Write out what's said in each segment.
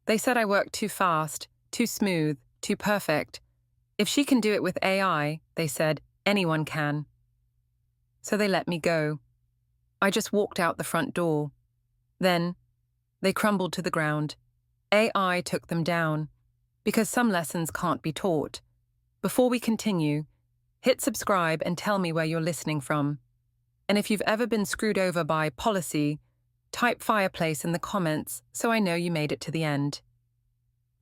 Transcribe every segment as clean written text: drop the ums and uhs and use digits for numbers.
They said I worked too fast, too smooth, too perfect. If she can do it with AI, they said, anyone can. So they let me go. I just walked out the front door. Then, they crumbled to the ground. AI took them down, because some lessons can't be taught. Before we continue, hit subscribe and tell me where you're listening from. And if you've ever been screwed over by policy, type FIREPLACE in the comments so I know you made it to the end.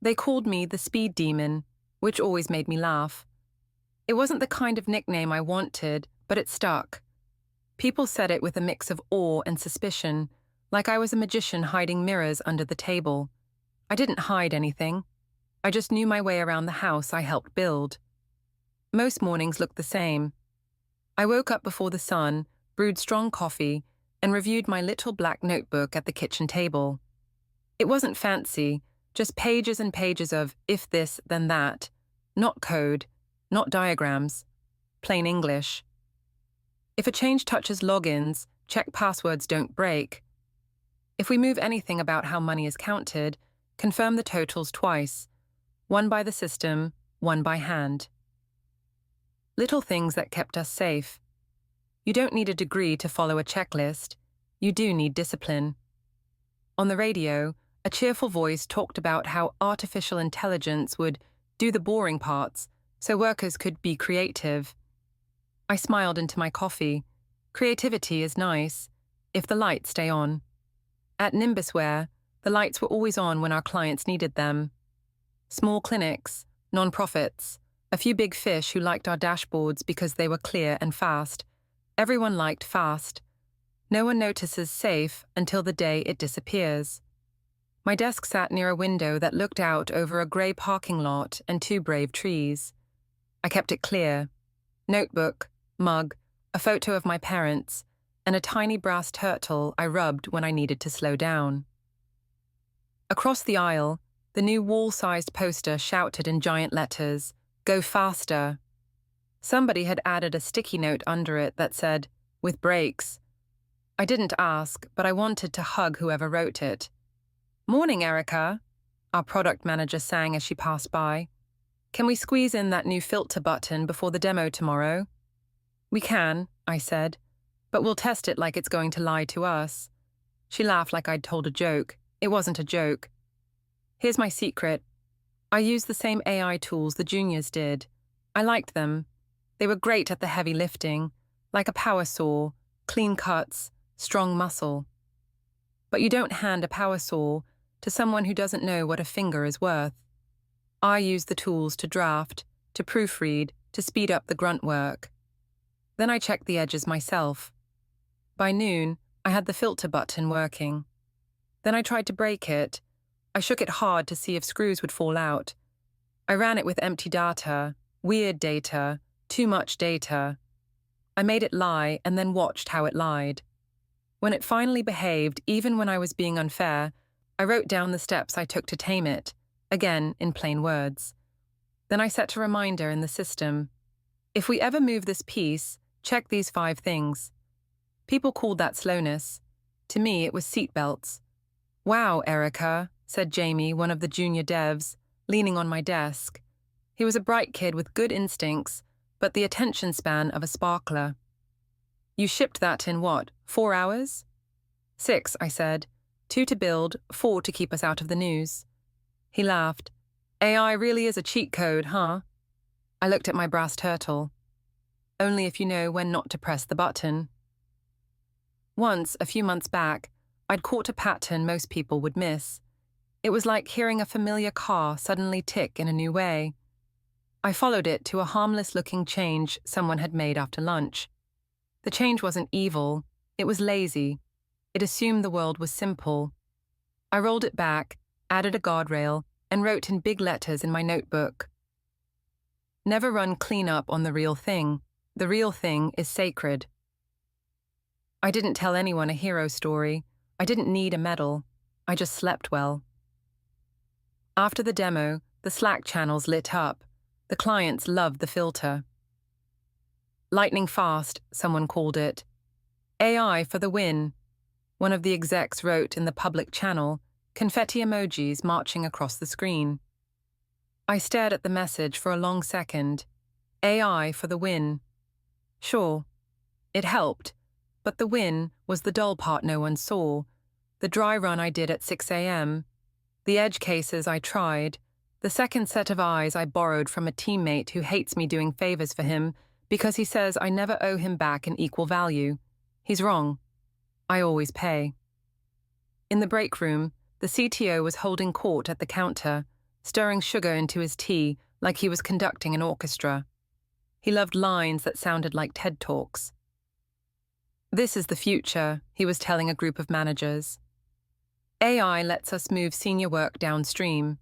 They called me the Speed Demon, which always made me laugh. It wasn't the kind of nickname I wanted, but it stuck. People said it with a mix of awe and suspicion, like I was a magician hiding mirrors under the table. I didn't hide anything. I just knew my way around the house I helped build. Most mornings looked the same. I woke up before the sun, brewed strong coffee, and reviewed my little black notebook at the kitchen table. It wasn't fancy, just pages and pages of if this, then that. Not code, not diagrams. Plain English. If a change touches logins, check passwords don't break. If we move anything about how money is counted, confirm the totals twice. One by the system, one by hand. Little things that kept us safe. You don't need a degree to follow a checklist. You do need discipline. On the radio, a cheerful voice talked about how artificial intelligence would do the boring parts so workers could be creative. I smiled into my coffee. Creativity is nice, if the lights stay on. At Nimbusware, the lights were always on when our clients needed them. Small clinics, non-profits, a few big fish who liked our dashboards because they were clear and fast. Everyone liked fast. No one notices safe until the day it disappears. My desk sat near a window that looked out over a grey parking lot and two brave trees. I kept it clear. Notebook, mug, a photo of my parents, and a tiny brass turtle I rubbed when I needed to slow down. Across the aisle, the new wall-sized poster shouted in giant letters, "Go faster." Somebody had added a sticky note under it that said, "With brakes." I didn't ask, but I wanted to hug whoever wrote it. "Morning, Erica," our product manager sang as she passed by. "Can we squeeze in that new filter button before the demo tomorrow?" "We can," I said, "but we'll test it like it's going to lie to us." She laughed like I'd told a joke. It wasn't a joke. Here's my secret. I used the same AI tools the juniors did. I liked them. They were great at the heavy lifting, like a power saw, clean cuts, strong muscle. But you don't hand a power saw to someone who doesn't know what a finger is worth. I used the tools to draft, to proofread, to speed up the grunt work. Then I checked the edges myself. By noon, I had the filter button working. Then I tried to break it. I shook it hard to see if screws would fall out. I ran it with empty data, weird data, too much data. I made it lie and then watched how it lied. When it finally behaved, even when I was being unfair, I wrote down the steps I took to tame it, again in plain words. Then I set a reminder in the system. If we ever move this piece, check these 5 things. People called that slowness. To me, it was seatbelts. "Wow, Erica," said Jamie, one of the junior devs, leaning on my desk. He was a bright kid with good instincts, but the attention span of a sparkler. "You shipped that in what, 4 hours?" "6, I said. 2 to build, 4 to keep us out of the news." He laughed. "AI really is a cheat code, huh?" I looked at my brass turtle. Only if you know when not to press the button. Once, a few months back, I'd caught a pattern most people would miss. It was like hearing a familiar car suddenly tick in a new way. I followed it to a harmless-looking change someone had made after lunch. The change wasn't evil, it was lazy. It assumed the world was simple. I rolled it back, added a guardrail, and wrote in big letters in my notebook. "Never run cleanup on the real thing. The real thing is sacred." I didn't tell anyone a hero story. I didn't need a medal. I just slept well. After the demo, the Slack channels lit up. The clients loved the filter. "Lightning fast," someone called it. "AI for the win," one of the execs wrote in the public channel, confetti emojis marching across the screen. I stared at the message for a long second. AI for the win. Sure, it helped, but the win was the dull part no one saw, the dry run I did at 6 a.m., the edge cases I tried, the second set of eyes I borrowed from a teammate who hates me doing favors for him because he says I never owe him back an equal value. He's wrong. I always pay. In the break room, the CTO was holding court at the counter, stirring sugar into his tea like he was conducting an orchestra. He loved lines that sounded like TED Talks. This is the future, he was telling a group of managers. AI lets us move senior work downstream.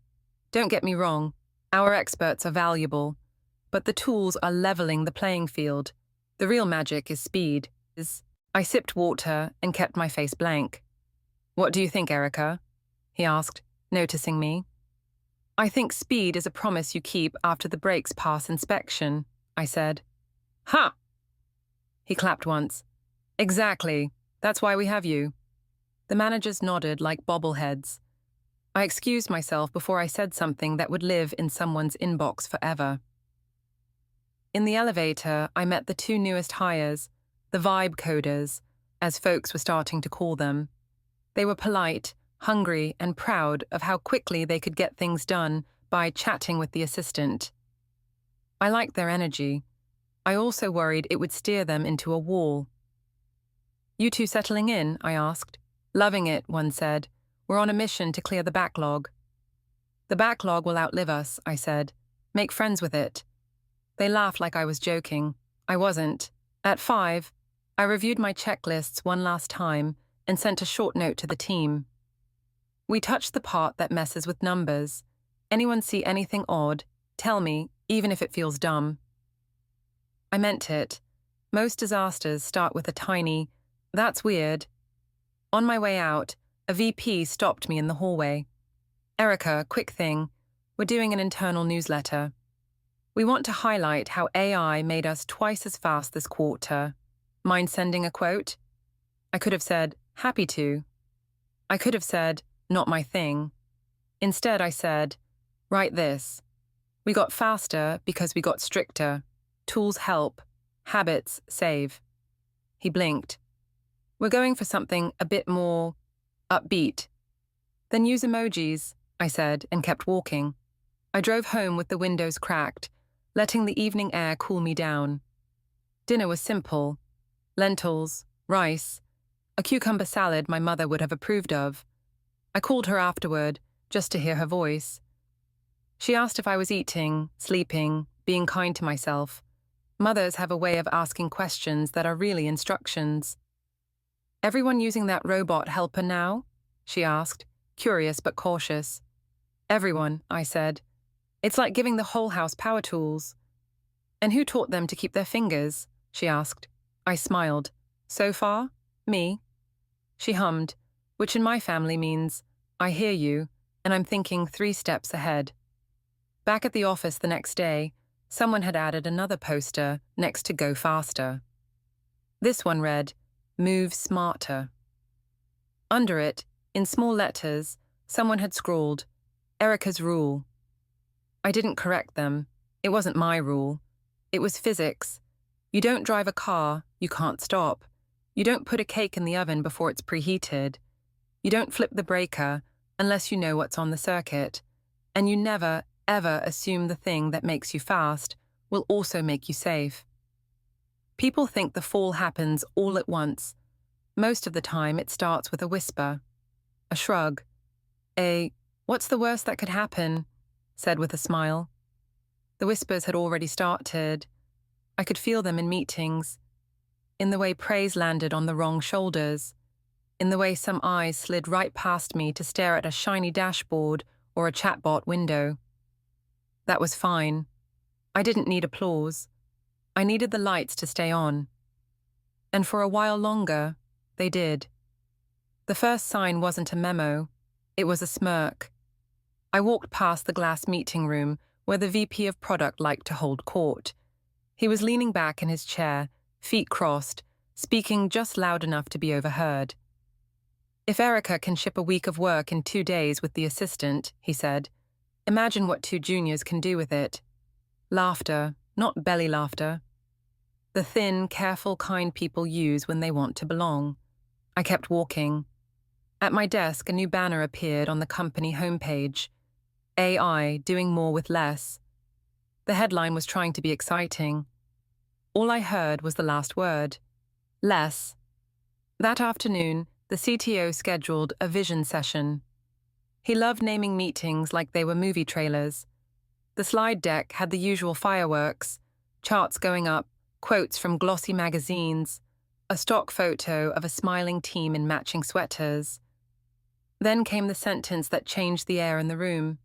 Don't get me wrong, our experts are valuable, but the tools are leveling the playing field. The real magic is speed. I sipped water and kept my face blank. What do you think, Erica? He asked, noticing me. I think speed is a promise you keep after the brakes pass inspection, I said. Ha! He clapped once. Exactly. That's why we have you. The managers nodded like bobbleheads. I excused myself before I said something that would live in someone's inbox forever. In the elevator, I met the two newest hires, the vibe coders, as folks were starting to call them. They were polite, hungry, and proud of how quickly they could get things done by chatting with the assistant. I liked their energy. I also worried it would steer them into a wall. You two settling in? I asked. Loving it, one said. We're on a mission to clear the backlog. The backlog will outlive us, I said. Make friends with it. They laughed like I was joking. I wasn't. At 5, I reviewed my checklists one last time and sent a short note to the team. We touched the part that messes with numbers. Anyone see anything odd? Tell me, even if it feels dumb. I meant it. Most disasters start with a tiny, "That's weird." On my way out, a VP stopped me in the hallway. Erica, quick thing. We're doing an internal newsletter. We want to highlight how AI made us twice as fast this quarter. Mind sending a quote? I could have said, happy to. I could have said, not my thing. Instead, I said, write this. We got faster because we got stricter. Tools help. Habits save. He blinked. We're going for something a bit more upbeat. Then use emojis, I said, and kept walking. I drove home with the windows cracked, letting the evening air cool me down. Dinner was simple. Lentils, rice, a cucumber salad my mother would have approved of. I called her afterward, just to hear her voice. She asked if I was eating, sleeping, being kind to myself. Mothers have a way of asking questions that are really instructions. Everyone using that robot helper now? She asked, curious but cautious. Everyone, I said. It's like giving the whole house power tools. And who taught them to keep their fingers? She asked. I smiled. So far? Me? She hummed, which in my family means, I hear you, and I'm thinking 3 steps ahead. Back at the office the next day, someone had added another poster next to Go Faster. This one read, Move Smarter. Under it, in small letters, someone had scrawled, Erica's rule. I didn't correct them. It wasn't my rule. It was physics. You don't drive a car, you can't stop. You don't put a cake in the oven before it's preheated. You don't flip the breaker unless you know what's on the circuit. And you never, ever assume the thing that makes you fast will also make you safe. People think the fall happens all at once. Most of the time it starts with a whisper, a shrug, what's the worst that could happen, said with a smile. The whispers had already started. I could feel them in meetings, in the way praise landed on the wrong shoulders, in the way some eyes slid right past me to stare at a shiny dashboard or a chatbot window. That was fine. I didn't need applause. I needed the lights to stay on. And for a while longer, they did. The first sign wasn't a memo. It was a smirk. I walked past the glass meeting room where the VP of product liked to hold court. He was leaning back in his chair, feet crossed, speaking just loud enough to be overheard. If Erica can ship a week of work in 2 days with the assistant, he said, imagine what 2 juniors can do with it. Laughter, not belly laughter. The thin, careful kind people use when they want to belong. I kept walking. At my desk, a new banner appeared on the company homepage. AI, doing more with less. The headline was trying to be exciting. All I heard was the last word. Less. That afternoon, the CTO scheduled a vision session. He loved naming meetings like they were movie trailers. The slide deck had the usual fireworks, charts going up, quotes from glossy magazines, a stock photo of a smiling team in matching sweaters. Then came the sentence that changed the air in the room.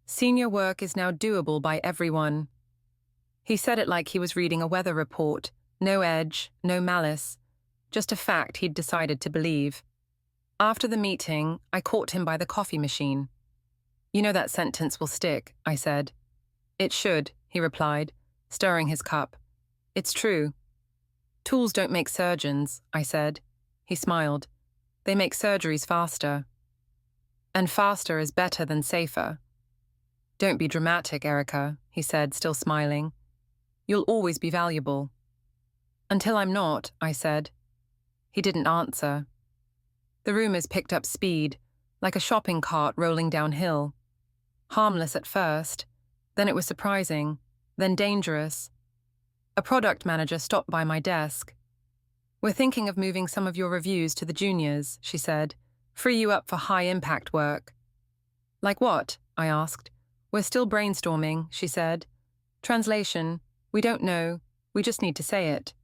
Senior work is now doable by everyone. He said it like he was reading a weather report, no edge, no malice, just a fact he'd decided to believe. After the meeting, I caught him by the coffee machine. You know that sentence will stick, I said. It should, he replied, stirring his cup. It's true. Tools don't make surgeons, I said. He smiled. They make surgeries faster. And faster is better than safer. Don't be dramatic, Erica, he said, still smiling. You'll always be valuable. Until I'm not, I said. He didn't answer. The rumors picked up speed, like a shopping cart rolling downhill. Harmless at first, then it was surprising, then dangerous. A product manager stopped by my desk. We're thinking of moving some of your reviews to the juniors, she said. Free you up for high-impact work. Like what? I asked. We're still brainstorming, she said. Translation, we don't know, we just need to say it.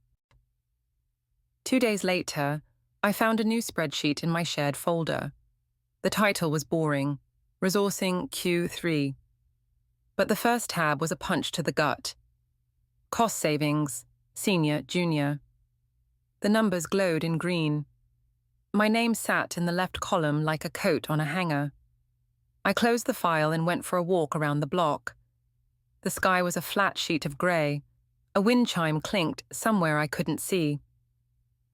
2 days later, I found a new spreadsheet in my shared folder. The title was boring, Resourcing Q3. But the first tab was a punch to the gut. Cost savings, senior, junior. The numbers glowed in green. My name sat in the left column like a coat on a hanger. I closed the file and went for a walk around the block. The sky was a flat sheet of grey. A wind chime clinked somewhere I couldn't see.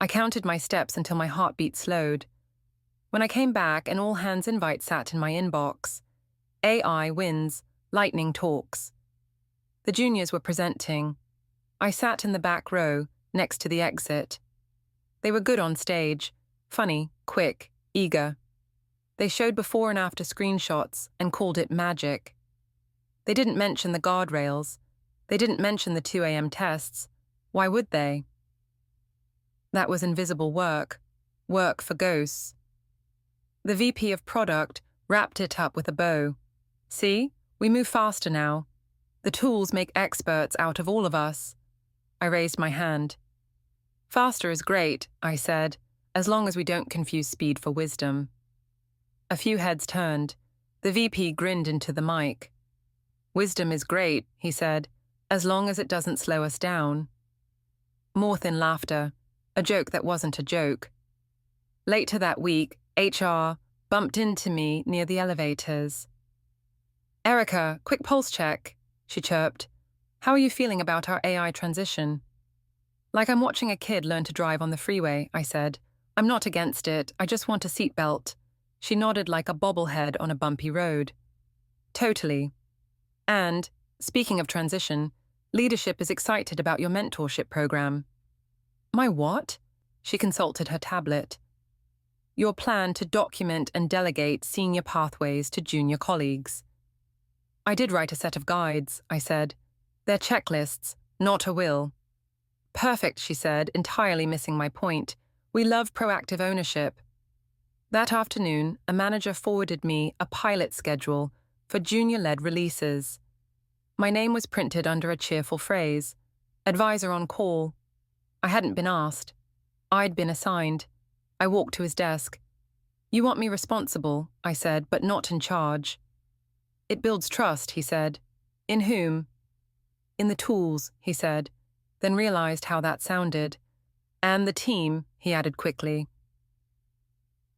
I counted my steps until my heartbeat slowed. When I came back, an all-hands invite sat in my inbox. AI wins, lightning talks. The juniors were presenting. I sat in the back row, next to the exit. They were good on stage, funny, quick, eager. They showed before and after screenshots and called it magic. They didn't mention the guardrails. They didn't mention the 2 a.m. tests. Why would they? That was invisible work. Work for ghosts. The VP of product wrapped it up with a bow. See, we move faster now. The tools make experts out of all of us. I raised my hand. Faster is great, I said, as long as we don't confuse speed for wisdom. A few heads turned. The VP grinned into the mic. Wisdom is great, he said, as long as it doesn't slow us down. More thin laughter, a joke that wasn't a joke. Later that week, HR bumped into me near the elevators. Erica, quick pulse check, she chirped. How are you feeling about our AI transition? Like I'm watching a kid learn to drive on the freeway, I said. I'm not against it, I just want a seatbelt. She nodded like a bobblehead on a bumpy road. Totally. And, speaking of transition, leadership is excited about your mentorship program. My what? She consulted her tablet. Your plan to document and delegate senior pathways to junior colleagues. I did write a set of guides, I said. They're checklists, not a will. Perfect, she said, entirely missing my point. We love proactive ownership. That afternoon, a manager forwarded me a pilot schedule for junior-led releases. My name was printed under a cheerful phrase, advisor on call. I hadn't been asked. I'd been assigned. I walked to his desk. You want me responsible, I said, but not in charge. It builds trust, he said. In whom? In the tools, he said, then realized how that sounded. And the team, he added quickly.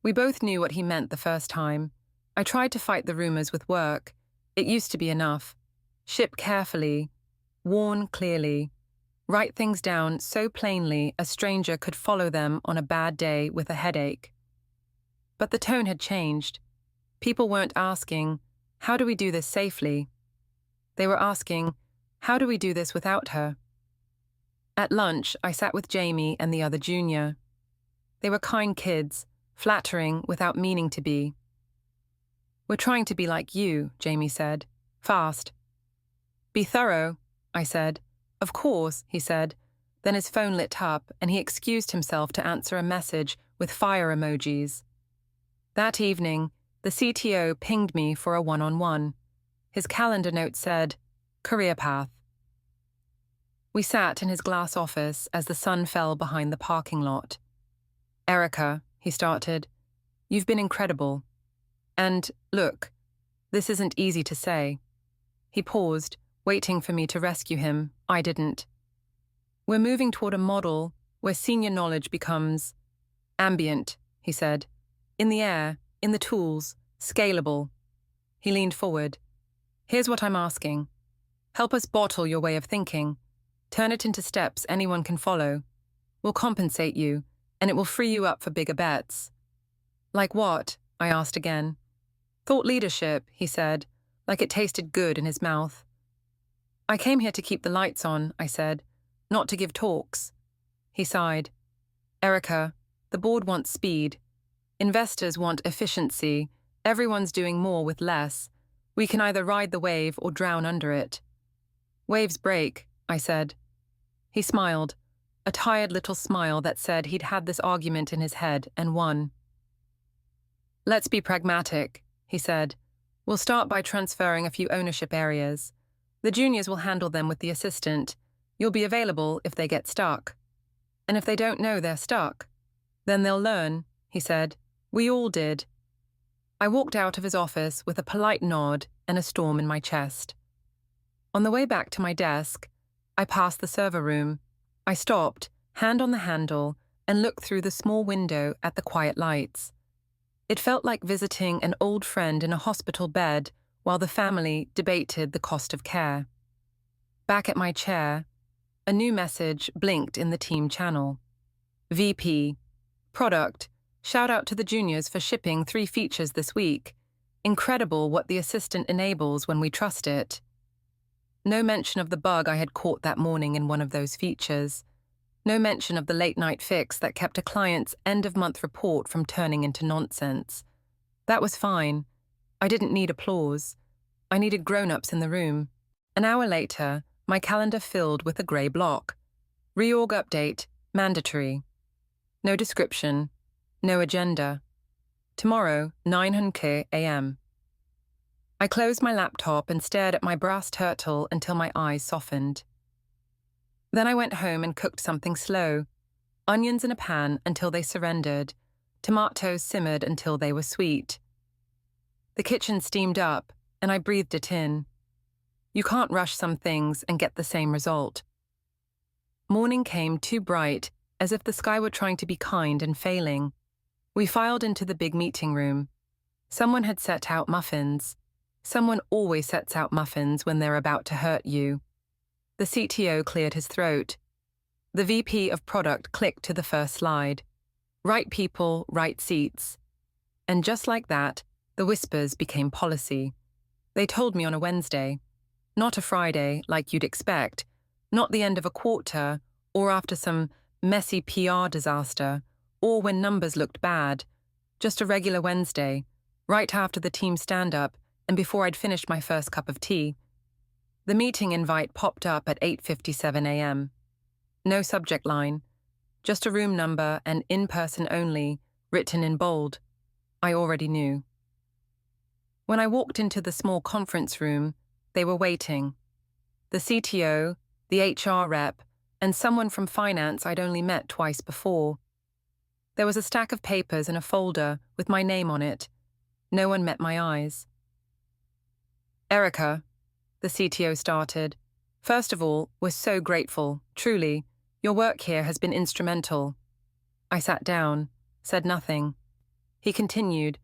We both knew what he meant the first time. I tried to fight the rumors with work. It used to be enough. Ship carefully, warn clearly, write things down so plainly a stranger could follow them on a bad day with a headache. But the tone had changed. People weren't asking, "How do we do this safely?" They were asking, "How do we do this without her?" At lunch, I sat with Jamie and the other junior. They were kind kids, flattering without meaning to be. "We're trying to be like you," Jamie said. "Fast." "Be thorough," I said. "Of course," he said. Then his phone lit up and he excused himself to answer a message with fire emojis. That evening, the CTO pinged me for a one-on-one. His calendar note said, "Career path." We sat in his glass office as the sun fell behind the parking lot. "Erica," he started, "you've been incredible. And, look, this isn't easy to say." He paused, waiting for me to rescue him. I didn't. "We're moving toward a model where senior knowledge becomes ambient," he said. "In the air, in the tools, scalable." He leaned forward. "Here's what I'm asking. Help us bottle your way of thinking. Turn it into steps anyone can follow. We'll compensate you, and it will free you up for bigger bets." "Like what?" I asked again. "Thought leadership," he said, like it tasted good in his mouth. "I came here to keep the lights on," I said, "not to give talks." He sighed. "Erica, the board wants speed. Investors want efficiency. Everyone's doing more with less. We can either ride the wave or drown under it." "Waves break," I said. He smiled, a tired little smile that said he'd had this argument in his head and won. "Let's be pragmatic," he said. "We'll start by transferring a few ownership areas. The juniors will handle them with the assistant. You'll be available if they get stuck. And if they don't know they're stuck, then they'll learn," he said. "We all did." I walked out of his office with a polite nod and a storm in my chest. On the way back to my desk, I passed the server room. I stopped, hand on the handle, and looked through the small window at the quiet lights. It felt like visiting an old friend in a hospital bed while the family debated the cost of care. Back at my chair, a new message blinked in the team channel. "VP. Product. Shout out to the juniors for shipping 3 features this week. Incredible what the assistant enables when we trust it." No mention of the bug I had caught that morning in one of those features. No mention of the late-night fix that kept a client's end-of-month report from turning into nonsense. That was fine. I didn't need applause. I needed grown-ups in the room. An hour later, my calendar filled with a grey block. Reorg update, mandatory. No description. No agenda. Tomorrow, 9:00 a.m. I closed my laptop and stared at my brass turtle until my eyes softened. Then I went home and cooked something slow. Onions in a pan until they surrendered. Tomatoes simmered until they were sweet. The kitchen steamed up, and I breathed it in. You can't rush some things and get the same result. Morning came too bright, as if the sky were trying to be kind and failing. We filed into the big meeting room. Someone had set out muffins. Someone always sets out muffins when they're about to hurt you. The CTO cleared his throat. The VP of product clicked to the first slide. Right people, right seats. And just like that, the whispers became policy. They told me on a Wednesday. Not a Friday, like you'd expect. Not the end of a quarter, or after some messy PR disaster, or when numbers looked bad. Just a regular Wednesday, right after the team stand-up and before I'd finished my first cup of tea. The meeting invite popped up at 8:57 a.m. No subject line, just a room number and in-person only, written in bold. I already knew. When I walked into the small conference room, they were waiting. The CTO, the HR rep, and someone from finance I'd only met twice before. There was a stack of papers in a folder with my name on it. No one met my eyes. "Erica," the CTO started. "First of all, we're so grateful, truly. Your work here has been instrumental." I sat down, said nothing. He continued,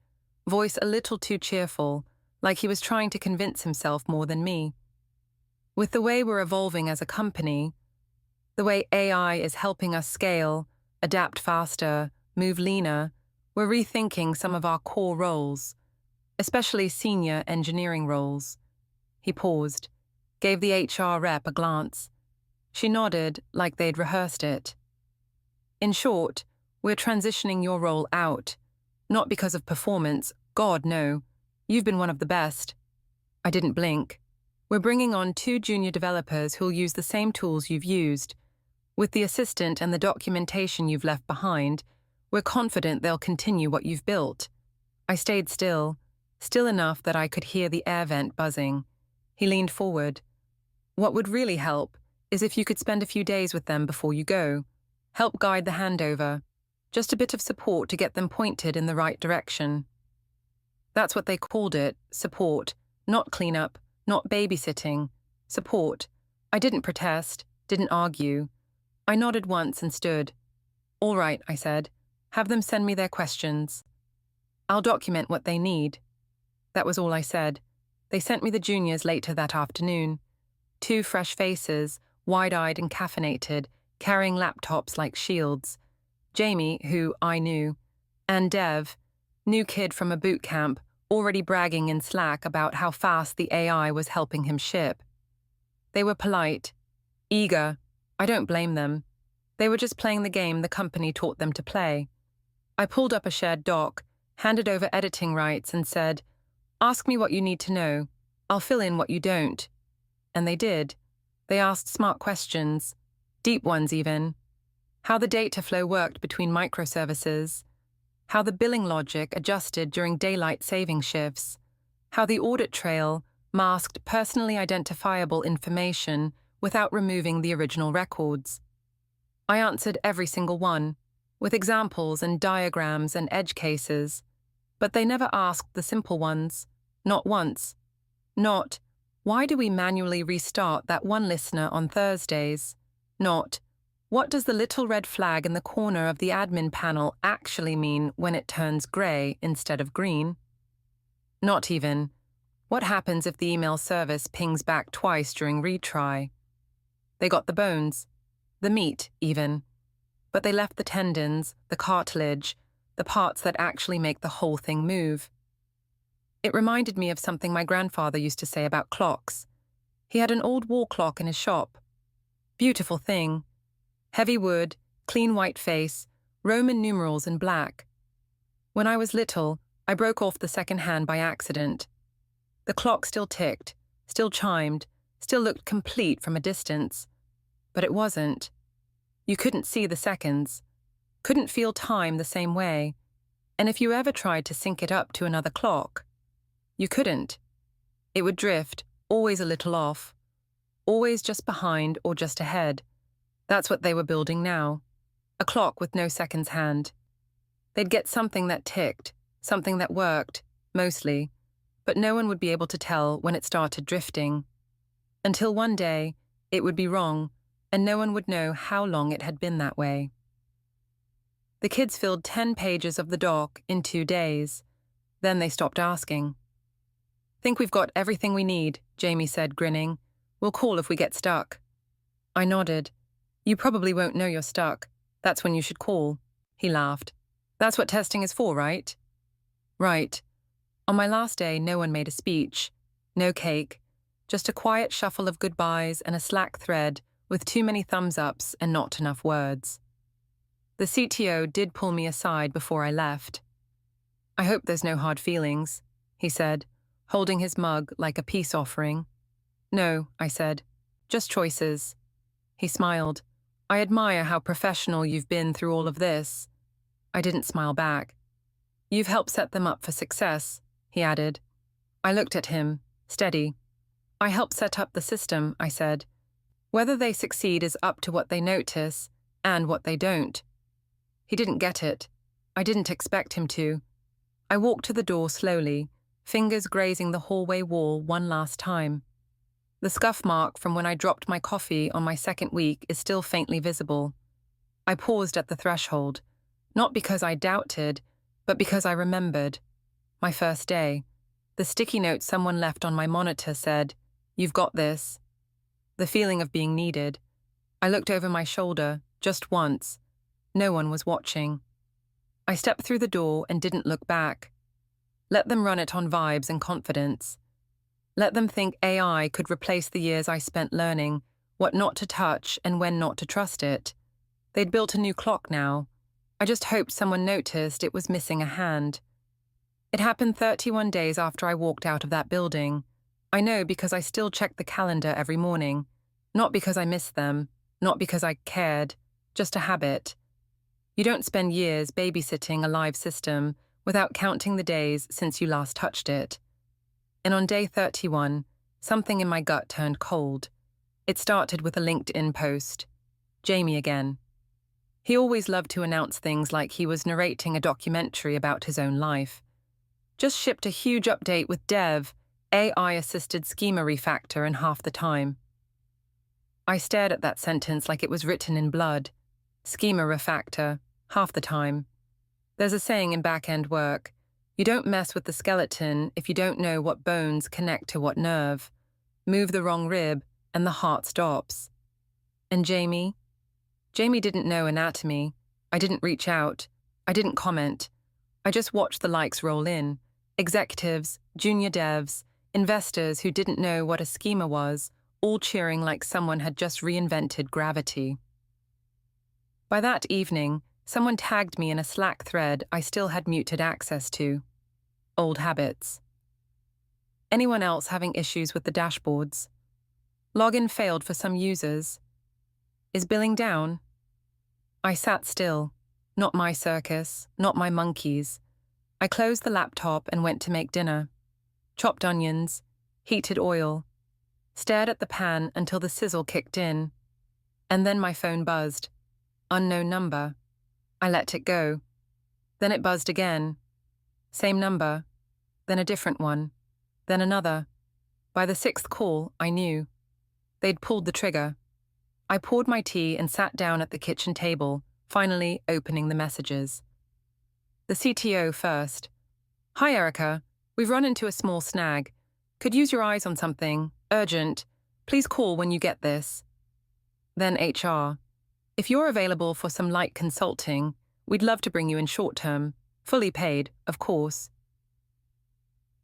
voice a little too cheerful, like he was trying to convince himself more than me. "With the way we're evolving as a company, the way AI is helping us scale, adapt faster, move leaner, We're rethinking some of our core roles, especially senior engineering roles." He paused, gave the HR rep a glance. She nodded like they'd rehearsed it. "In short, we're transitioning your role out. Not because of performance, God no. You've been one of the best." I didn't blink. "We're bringing on 2 junior developers who'll use the same tools you've used. With the assistant and the documentation you've left behind, we're confident they'll continue what you've built." I stayed still enough that I could hear the air vent buzzing. He leaned forward. "What would really help is if you could spend a few days with them before you go. Help guide the handover. Just a bit of support to get them pointed in the right direction." That's what they called it, support. Not cleanup, not babysitting. Support. I didn't protest, didn't argue. I nodded once and stood. "All right," I said. "Have them send me their questions. I'll document what they need." That was all I said. They sent me the juniors later that afternoon. 2 fresh faces, wide-eyed and caffeinated, carrying laptops like shields. Jamie, who I knew, and Dev, new kid from a boot camp, already bragging in Slack about how fast the AI was helping him ship. They were polite, eager. I don't blame them. They were just playing the game the company taught them to play. I pulled up a shared doc, handed over editing rights, and said, "Ask me what you need to know. I'll fill in what you don't." And they did. They asked smart questions, deep ones even. How the data flow worked between microservices, how the billing logic adjusted during daylight saving shifts, how the audit trail masked personally identifiable information without removing the original records. I answered every single one, with examples and diagrams and edge cases, but they never asked the simple ones, not once. Not, "Why do we manually restart that one listener on Thursdays?" Not, "What does the little red flag in the corner of the admin panel actually mean when it turns grey instead of green?" Not even, "What happens if the email service pings back twice during retry?" They got the bones, the meat even, but they left the tendons, the cartilage, the parts that actually make the whole thing move. It reminded me of something my grandfather used to say about clocks. He had an old wall clock in his shop. Beautiful thing. Heavy wood, clean white face, Roman numerals in black. When I was little, I broke off the second hand by accident. The clock still ticked, still chimed, still looked complete from a distance. But it wasn't. You couldn't see the seconds, couldn't feel time the same way, and if you ever tried to sync it up to another clock, you couldn't. It would drift, always a little off, always just behind or just ahead. That's what they were building now, a clock with no seconds hand. They'd get something that ticked, something that worked, mostly, but no one would be able to tell when it started drifting. Until one day, it would be wrong, and no one would know how long it had been that way. The kids filled 10 pages of the doc in 2 days. Then they stopped asking. "Think we've got everything we need," Jamie said, grinning. "We'll call if we get stuck." I nodded. "You probably won't know you're stuck. That's when you should call." He laughed. "That's what testing is for, right?" Right. On my last day, no one made a speech. No cake. Just a quiet shuffle of goodbyes and a Slack thread with too many thumbs-ups and not enough words. The CTO did pull me aside before I left. "I hope there's no hard feelings," he said, holding his mug like a peace offering. "No," I said. "Just choices." He smiled. "I admire how professional you've been through all of this." I didn't smile back. "You've helped set them up for success," he added. I looked at him, steady. "I helped set up the system," I said. "Whether they succeed is up to what they notice and what they don't." He didn't get it. I didn't expect him to. I walked to the door slowly, fingers grazing the hallway wall one last time. The scuff mark from when I dropped my coffee on my second week is still faintly visible. I paused at the threshold, not because I doubted, but because I remembered. My first day. The sticky note someone left on my monitor said, "You've got this." The feeling of being needed. I looked over my shoulder, just once. No one was watching. I stepped through the door and didn't look back. Let them run it on vibes and confidence. Let them think AI could replace the years I spent learning what not to touch and when not to trust it. They'd built a new clock now. I just hoped someone noticed it was missing a hand. It happened 31 days after I walked out of that building. I know because I still check the calendar every morning. Not because I missed them, not because I cared, just a habit. You don't spend years babysitting a live system without counting the days since you last touched it. And on day 31, something in my gut turned cold. It started with a LinkedIn post. Jamie again. He always loved to announce things like he was narrating a documentary about his own life. Just shipped a huge update with Dev, AI-assisted schema refactor in half the time. I stared at that sentence like it was written in blood. Schema refactor, half the time. There's a saying in backend work, you don't mess with the skeleton if you don't know what bones connect to what nerve. Move the wrong rib, and the heart stops. And Jamie? Jamie didn't know anatomy. I didn't reach out. I didn't comment. I just watched the likes roll in. Executives, junior devs, investors who didn't know what a schema was, all cheering like someone had just reinvented gravity. By that evening, someone tagged me in a Slack thread I still had muted access to. Old habits. Anyone else having issues with the dashboards? Login failed for some users. Is billing down? I sat still. Not my circus, not my monkeys. I closed the laptop and went to make dinner. Chopped onions, heated oil, stared at the pan until the sizzle kicked in. And then my phone buzzed. Unknown number. I let it go. Then it buzzed again. Same number. Then a different one. Then another. By the 6th call, I knew. They'd pulled the trigger. I poured my tea and sat down at the kitchen table, finally opening the messages. The CTO first. Hi, Erica. We've run into a small snag. Could use your eyes on something. Urgent. Please call when you get this. Then HR. If you're available for some light consulting, we'd love to bring you in short term. Fully paid, of course.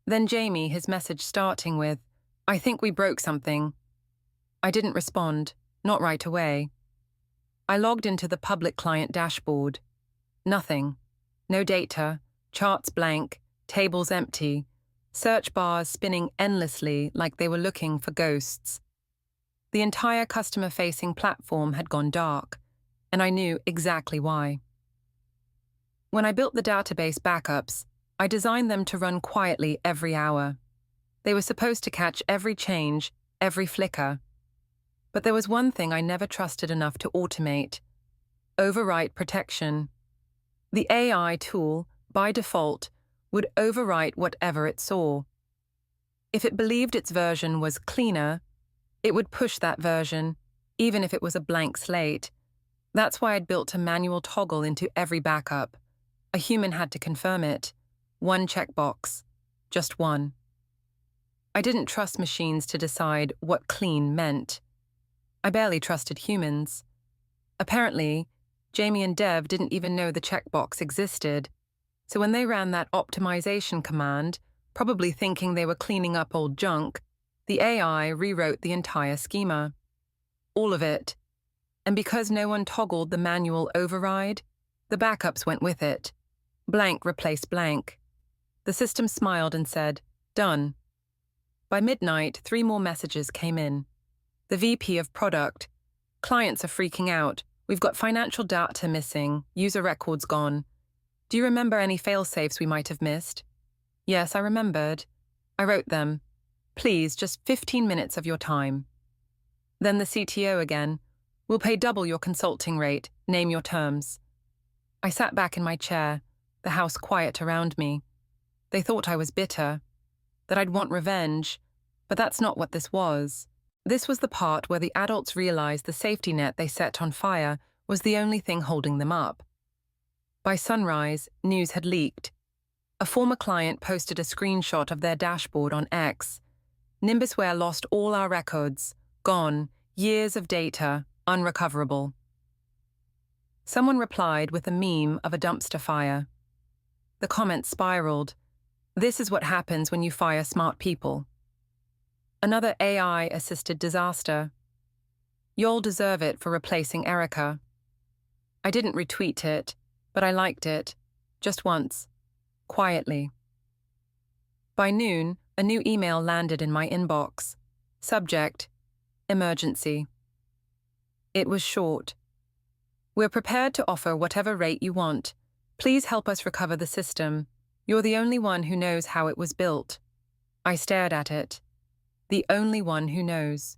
Then Jamie, his message starting with, I think we broke something. I didn't respond. Not right away. I logged into the public client dashboard. Nothing. No data, charts blank, tables empty, search bars spinning endlessly like they were looking for ghosts. The entire customer-facing platform had gone dark, and I knew exactly why. When I built the database backups, I designed them to run quietly every hour. They were supposed to catch every change, every flicker. But there was one thing I never trusted enough to automate: overwrite protection. The AI tool, by default, would overwrite whatever it saw. If it believed its version was cleaner, it would push that version, even if it was a blank slate. That's why I'd built a manual toggle into every backup. A human had to confirm it. One checkbox. Just one. I didn't trust machines to decide what clean meant. I barely trusted humans. Apparently, Jamie and Dev didn't even know the checkbox existed, so when they ran that optimization command, probably thinking they were cleaning up old junk, the AI rewrote the entire schema. All of it. And because no one toggled the manual override, the backups went with it. Blank replaced blank. The system smiled and said, done. By midnight, 3 more messages came in. The VP of product. Clients are freaking out. We've got financial data missing, user records gone. Do you remember any fail-safes we might have missed? Yes, I remembered. I wrote them. Please, just 15 minutes of your time. Then the CTO again. We'll pay double your consulting rate. Name your terms. I sat back in my chair, the house quiet around me. They thought I was bitter, that I'd want revenge, but that's not what this was. This was the part where the adults realized the safety net they set on fire was the only thing holding them up. By sunrise, news had leaked. A former client posted a screenshot of their dashboard on X. Nimbusware lost all our records. Gone. Years of data. Unrecoverable. Someone replied with a meme of a dumpster fire. The comments spiraled. This is what happens when you fire smart people. Another AI-assisted disaster. You'll deserve it for replacing Erica. I didn't retweet it, but I liked it. Just once. Quietly. By noon, a new email landed in my inbox. Subject: Emergency. It was short. We're prepared to offer whatever rate you want. Please help us recover the system. You're the only one who knows how it was built. I stared at it. The only one who knows.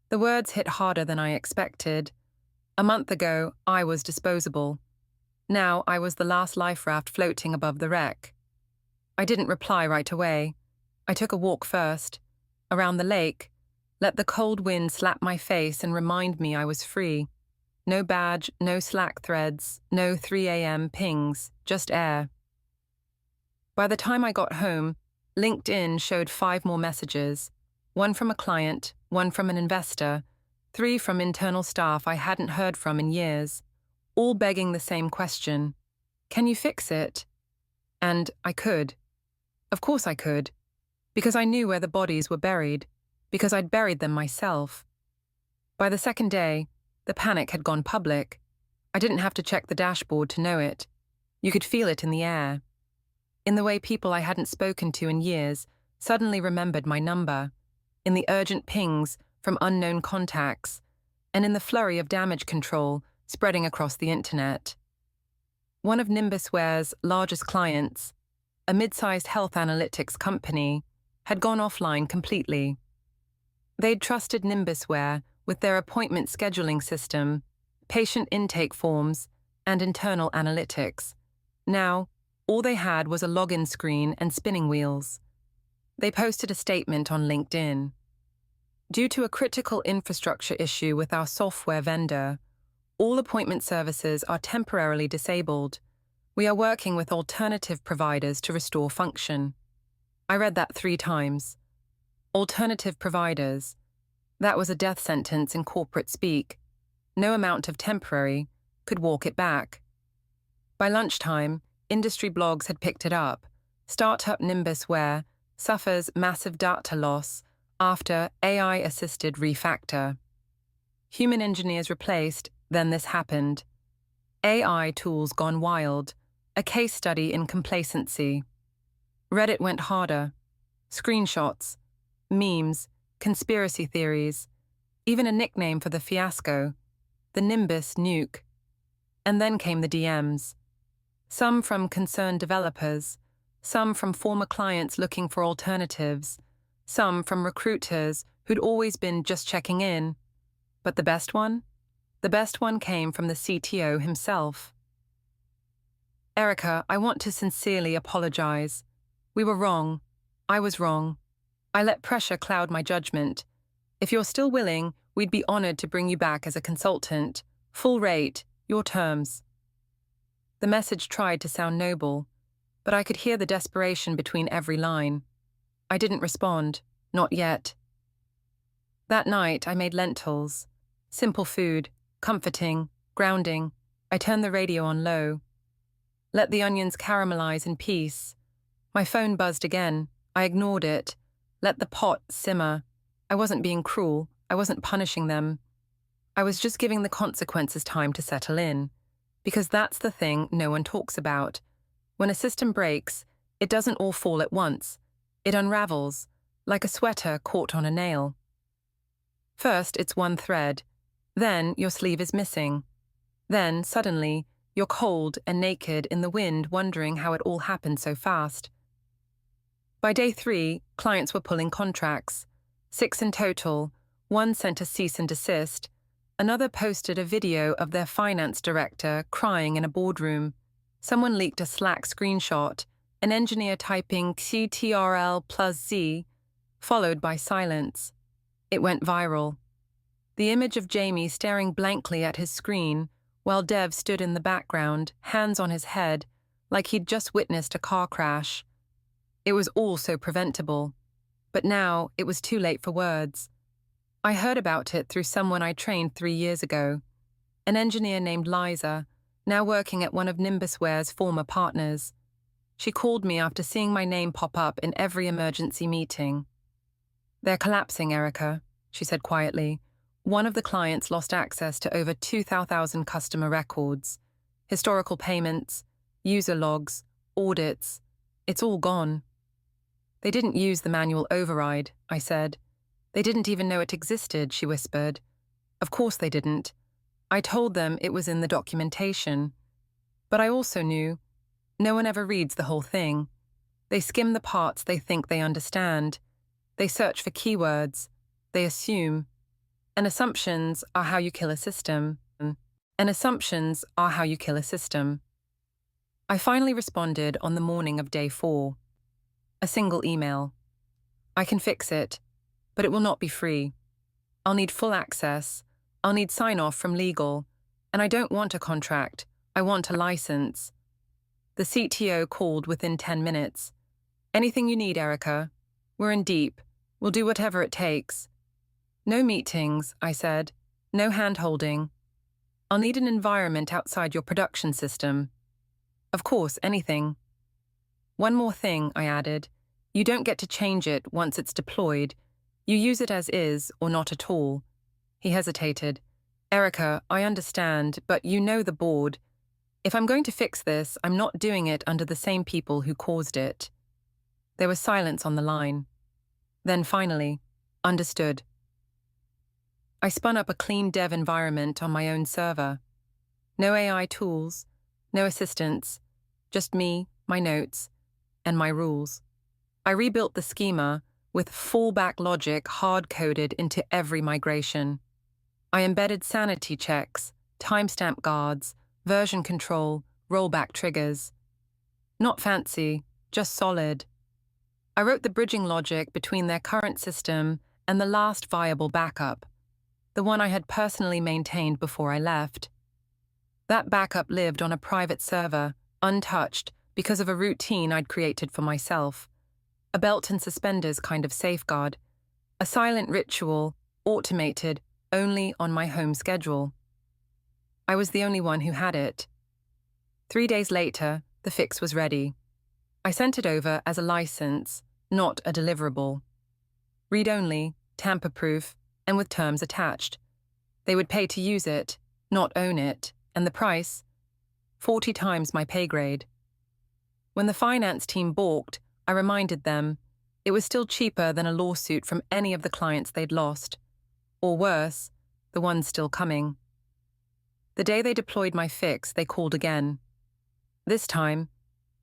The words hit harder than I expected. A month ago, I was disposable. Now I was the last life raft floating above the wreck. I didn't reply right away. I took a walk first, around the lake, let the cold wind slap my face and remind me I was free. No badge, no Slack threads, no 3 a.m. pings, just air. By the time I got home, LinkedIn showed 5 more messages, 1 from a client, 1 from an investor, 3 from internal staff I hadn't heard from in years, all begging the same question: can you fix it? And I could. Of course I could. Because I knew where the bodies were buried, because I'd buried them myself. By the second day, the panic had gone public. I didn't have to check the dashboard to know it. You could feel it in the air. In the way people I hadn't spoken to in years suddenly remembered my number, in the urgent pings from unknown contacts, and in the flurry of damage control spreading across the internet. One of Nimbusware's largest clients, a mid-sized health analytics company, had gone offline completely. They'd trusted Nimbusware with their appointment scheduling system, patient intake forms, and internal analytics. Now, all they had was a login screen and spinning wheels. They posted a statement on LinkedIn. Due to a critical infrastructure issue with our software vendor, all appointment services are temporarily disabled. We are working with alternative providers to restore function. I read that 3 times. Alternative providers. That was a death sentence in corporate speak. No amount of temporary could walk it back. By lunchtime, industry blogs had picked it up. Startup Nimbusware suffers massive data loss after AI-assisted refactor. Human engineers replaced, then this happened. AI tools gone wild, a case study in complacency. Reddit went harder. Screenshots, memes, conspiracy theories, even a nickname for the fiasco, the Nimbus nuke. And then came the DMs. Some from concerned developers, some from former clients looking for alternatives, some from recruiters who'd always been just checking in. But the best one? The best one came from the CTO himself. Erica, I want to sincerely apologize. We were wrong. I was wrong. I let pressure cloud my judgment. If you're still willing, we'd be honored to bring you back as a consultant. Full rate, your terms. The message tried to sound noble, but I could hear the desperation between every line. I didn't respond, not yet. That night, I made lentils. Simple food, comforting, grounding. I turned the radio on low. Let the onions caramelize in peace. My phone buzzed again. I ignored it. Let the pot simmer. I wasn't being cruel. I wasn't punishing them. I was just giving the consequences time to settle in. Because that's the thing no one talks about. When a system breaks, it doesn't all fall at once. It unravels, like a sweater caught on a nail. First, it's one thread. Then, your sleeve is missing. Then, suddenly, you're cold and naked in the wind, wondering how it all happened so fast. By day 3, clients were pulling contracts. 6 in total. 1 sent a cease and desist. Another posted a video of their finance director crying in a boardroom. Someone leaked a Slack screenshot, an engineer typing CTRL plus Z, followed by silence. It went viral. The image of Jamie staring blankly at his screen, while Dev stood in the background, hands on his head, like he'd just witnessed a car crash. It was all so preventable. But now it was too late for words. I heard about it through someone I trained 3 years ago. an engineer named Liza, now working at one of Nimbusware's former partners. She called me after seeing my name pop up in every emergency meeting. "They're collapsing, Erica," she said quietly. "One of the clients lost access to over 2,000 customer records, historical payments, user logs, audits. It's all gone." "They didn't use the manual override," I said. "They didn't even know it existed," she whispered. "Of course they didn't. I told them it was in the documentation. But I also knew no one ever reads the whole thing. They skim the parts they think they understand. They search for keywords. They assume. And assumptions are how you kill a system. And assumptions are how you kill a system." I finally responded on the morning of day 4. A single email. "I can fix it, but it will not be free. I'll need full access. I'll need sign-off from legal. And I don't want a contract. I want a license." The CTO called within 10 minutes. "Anything you need, Erica. We're in deep. We'll do whatever it takes." "No meetings," I said. "No hand-holding. I'll need an environment outside your production system." "Of course, anything." "One more thing," I added. "You don't get to change it once it's deployed. You use it as is or not at all." He hesitated. "Erica, I understand, but you know the board. If I'm going to fix this, I'm not doing it under the same people who caused it." There was silence on the line. Then finally, "Understood." I spun up a clean dev environment on my own server. No AI tools, no assistants, just me, my notes, and my rules. I rebuilt the schema with fallback logic hard-coded into every migration. I embedded sanity checks, timestamp guards, version control, rollback triggers. Not fancy, just solid. I wrote the bridging logic between their current system and the last viable backup, the one I had personally maintained before I left. That backup lived on a private server, untouched, because of a routine I'd created for myself. A belt and suspenders kind of safeguard. A silent ritual, automated, only on my home schedule. I was the only one who had it. 3 days later, the fix was ready. I sent it over as a license, not a deliverable. Read-only, tamper-proof, and with terms attached. They would pay to use it, not own it, and the price? 40 times my pay grade. When the finance team balked, I reminded them it was still cheaper than a lawsuit from any of the clients they'd lost. Or worse, the ones still coming. The day they deployed my fix, they called again. This time,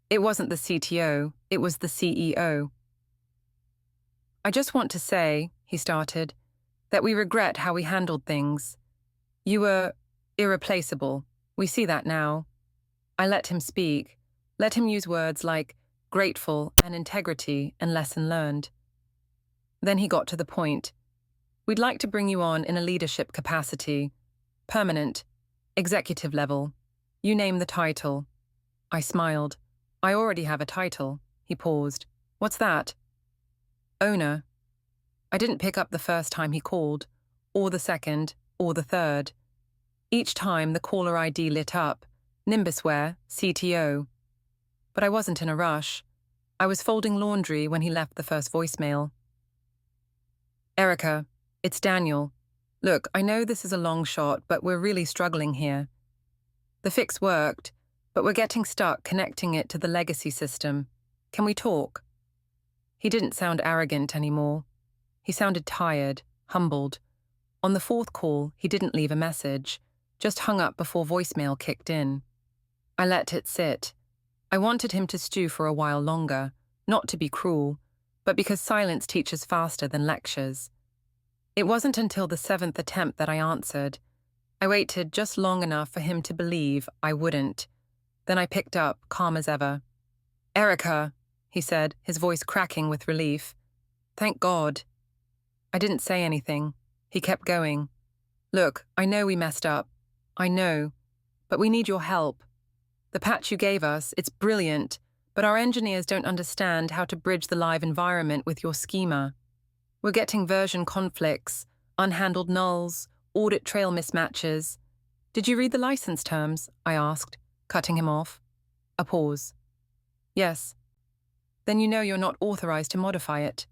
it wasn't the CTO, it was the CEO. "I just want to say," he started, "that we regret how we handled things. You were irreplaceable. We see that now." I let him speak, let him use words like grateful and integrity and lesson learned. Then he got to the point. "We'd like to bring you on in a leadership capacity. Permanent. Executive level. You name the title." I smiled. "I already have a title." He paused. "What's that?" "Owner." I didn't pick up the first time he called, or the second, or the third. Each time the caller ID lit up, Nimbusware, CTO. But I wasn't in a rush. I was folding laundry when he left the first voicemail. "Erica, it's Daniel. Look, I know this is a long shot, but we're really struggling here. The fix worked, but we're getting stuck connecting it to the legacy system. Can we talk?" He didn't sound arrogant anymore. He sounded tired, humbled. On the 4th call, he didn't leave a message, just hung up before voicemail kicked in. I let it sit. I wanted him to stew for a while longer, not to be cruel, but because silence teaches faster than lectures. It wasn't until the 7th attempt that I answered. I waited just long enough for him to believe I wouldn't. Then I picked up, calm as ever. "Erica," he said, his voice cracking with relief. "Thank God." I didn't say anything. He kept going. "Look, I know we messed up. I know. But we need your help. The patch you gave us, it's brilliant, but our engineers don't understand how to bridge the live environment with your schema. We're getting version conflicts, unhandled nulls, audit trail mismatches. Did you read the license terms? I asked, cutting him off. A pause. Yes. Then you know you're not authorized to modify it.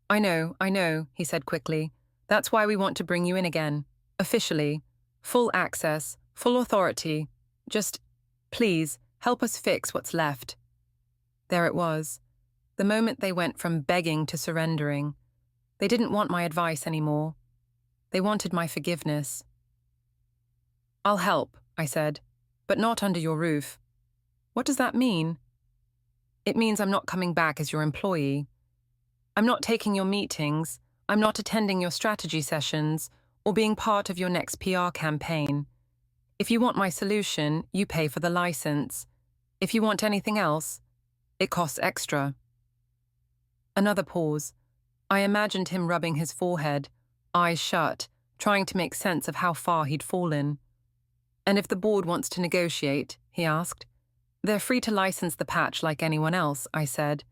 I know, he said quickly. That's why we want to bring you in again. Officially. Full access, full authority. Just, please, help us fix what's left. There it was. The moment they went from begging to surrendering. They didn't want my advice anymore. They wanted my forgiveness. I'll help, I said, but not under your roof. What does that mean? It means I'm not coming back as your employee. I'm not taking your meetings, I'm not attending your strategy sessions, or being part of your next PR campaign. If you want my solution, you pay for the license. If you want anything else, it costs extra. Another pause. I imagined him rubbing his forehead, eyes shut, trying to make sense of how far he'd fallen. And if the board wants to negotiate, he asked. They're free to license the patch like anyone else, I said.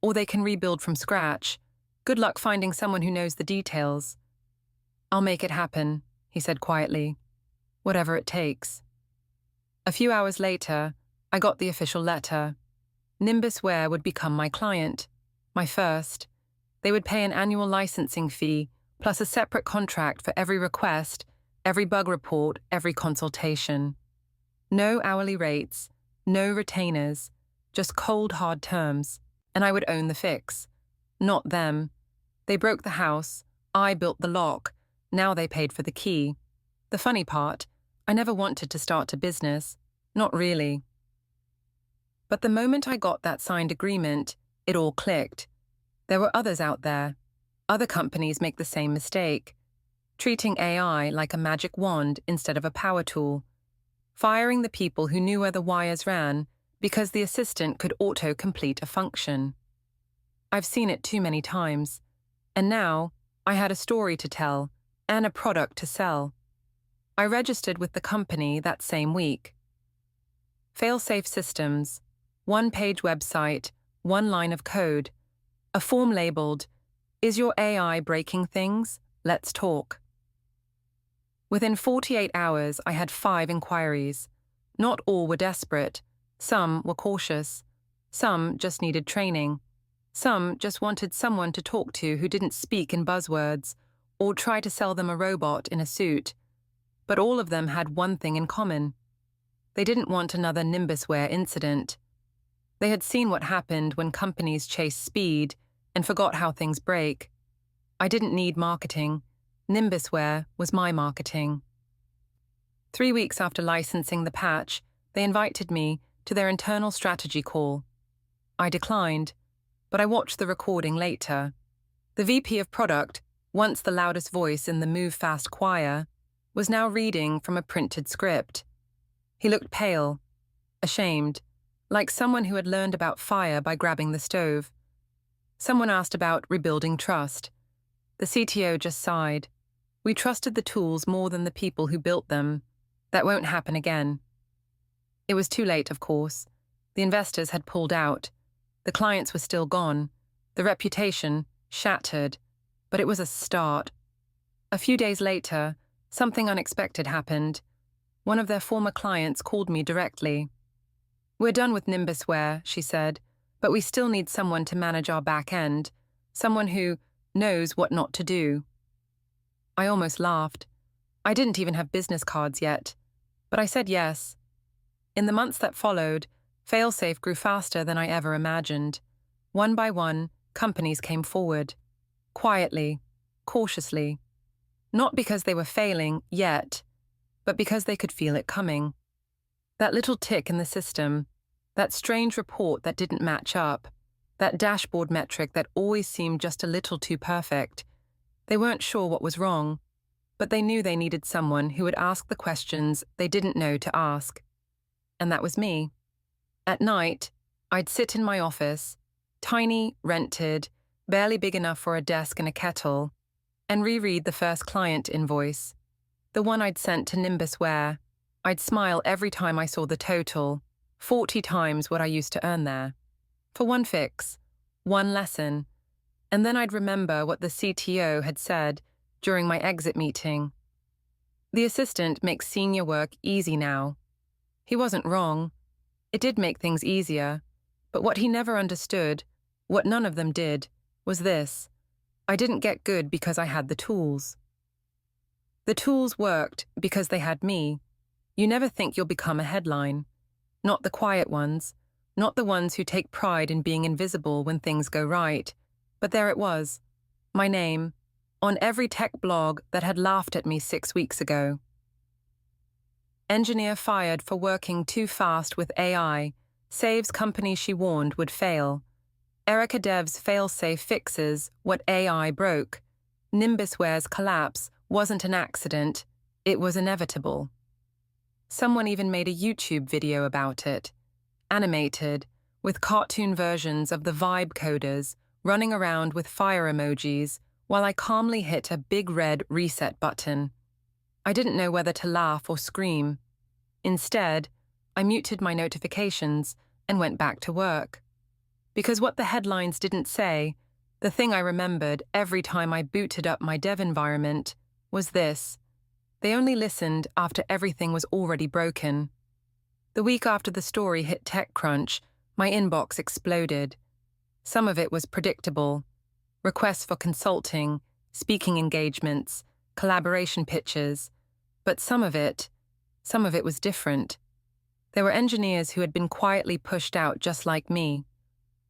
Or they can rebuild from scratch. Good luck finding someone who knows the details. I'll make it happen, he said quietly. Whatever it takes. A few hours later, I got the official letter. Nimbusware would become my client. My first. They would pay an annual licensing fee, plus a separate contract for every request, every bug report, every consultation. No hourly rates, no retainers, just cold hard terms, and I would own the fix. Not them. They broke the house, I built the lock, now they paid for the key. The funny part, I never wanted to start a business, not really. But the moment I got that signed agreement, it all clicked. There were others out there. Other companies make the same mistake, treating AI like a magic wand instead of a power tool, firing the people who knew where the wires ran because the assistant could auto-complete a function. I've seen it too many times, and now I had a story to tell and a product to sell. I registered with the company that same week. Fail-safe systems, one-page website, one line of code, a form labeled, "Is your AI breaking things? Let's talk." Within 48 hours, I had 5 inquiries. Not all were desperate. Some were cautious. Some just needed training. Some just wanted someone to talk to who didn't speak in buzzwords or try to sell them a robot in a suit. But all of them had one thing in common. They didn't want another Nimbusware incident. They had seen what happened when companies chase speed and forgot how things break. I didn't need marketing. Nimbusware was my marketing. 3 weeks after licensing the patch, they invited me to their internal strategy call. I declined, but I watched the recording later. The VP of product, once the loudest voice in the Move Fast choir, was now reading from a printed script. He looked pale, ashamed, like someone who had learned about fire by grabbing the stove. Someone asked about rebuilding trust. The CTO just sighed. We trusted the tools more than the people who built them. That won't happen again. It was too late, of course. The investors had pulled out. The clients were still gone. The reputation shattered. But it was a start. A few days later, something unexpected happened. One of their former clients called me directly. "We're done with Nimbusware," she said, "but we still need someone to manage our back end, someone who knows what not to do." I almost laughed. I didn't even have business cards yet, but I said yes. In the months that followed, Failsafe grew faster than I ever imagined. One by one, companies came forward. Quietly, cautiously. Not because they were failing yet, but because they could feel it coming. That little tick in the system, that strange report that didn't match up, that dashboard metric that always seemed just a little too perfect. They weren't sure what was wrong, but they knew they needed someone who would ask the questions they didn't know to ask. And that was me. At night, I'd sit in my office, tiny, rented, barely big enough for a desk and a kettle, and reread the first client invoice, the one I'd sent to Nimbusware. I'd smile every time I saw the total, 40 times what I used to earn there. For one fix, one lesson, and then I'd remember what the CTO had said during my exit meeting. The assistant makes senior work easy now. He wasn't wrong. It did make things easier. But what he never understood, what none of them did, was this. I didn't get good because I had the tools. The tools worked because they had me. You never think you'll become a headline. Not the quiet ones, not the ones who take pride in being invisible when things go right. But there it was, my name, on every tech blog that had laughed at me 6 weeks ago. Engineer fired for working too fast with AI, saves company she warned would fail. Erica Dev's fail-safe fixes what AI broke. Nimbusware's collapse wasn't an accident, it was inevitable. Someone even made a YouTube video about it, animated, with cartoon versions of the vibe coders running around with fire emojis while I calmly hit a big red reset button. I didn't know whether to laugh or scream. Instead, I muted my notifications and went back to work. Because what the headlines didn't say, the thing I remembered every time I booted up my dev environment, was this. They only listened after everything was already broken. The week after the story hit TechCrunch, my inbox exploded. Some of it was predictable. Requests for consulting, speaking engagements, collaboration pitches. But some of it was different. There were engineers who had been quietly pushed out just like me.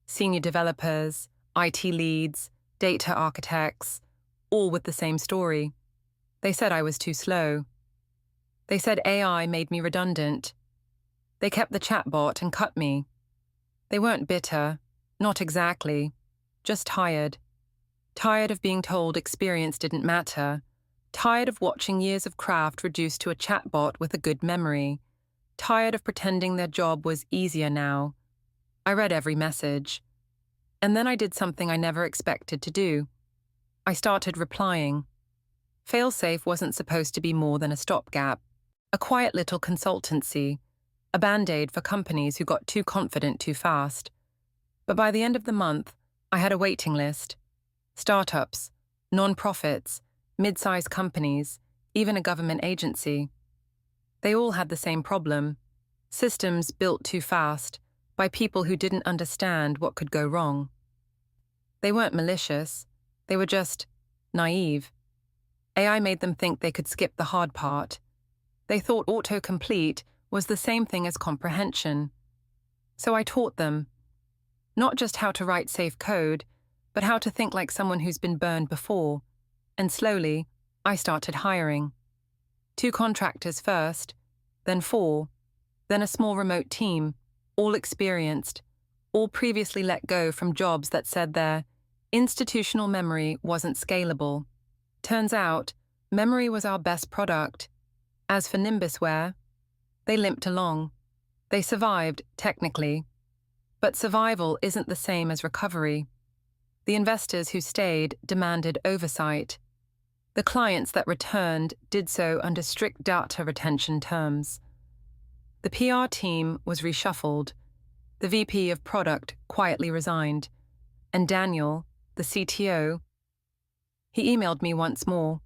Senior developers, IT leads, data architects, all with the same story. They said I was too slow. They said AI made me redundant. They kept the chatbot and cut me. They weren't bitter, not exactly, just tired. Tired of being told experience didn't matter. Tired of watching years of craft reduced to a chatbot with a good memory. Tired of pretending their job was easier now. I read every message. And then I did something I never expected to do. I started replying. Failsafe wasn't supposed to be more than a stopgap, a quiet little consultancy, a band-aid for companies who got too confident too fast. But by the end of the month, I had a waiting list. Startups, non-profits, mid-sized companies, even a government agency. They all had the same problem. Systems built too fast, by people who didn't understand what could go wrong. They weren't malicious, they were just naive. AI made them think they could skip the hard part. They thought autocomplete was the same thing as comprehension. So I taught them, not just how to write safe code, but how to think like someone who's been burned before. And slowly, I started hiring. 2 contractors first, then 4, then a small remote team, all experienced, all previously let go from jobs that said their institutional memory wasn't scalable. Turns out, memory was our best product. As for Nimbusware, they limped along. They survived, technically. But survival isn't the same as recovery. The investors who stayed demanded oversight. The clients that returned did so under strict data retention terms. The PR team was reshuffled. The VP of product quietly resigned. And Daniel, the CTO, he emailed me once more.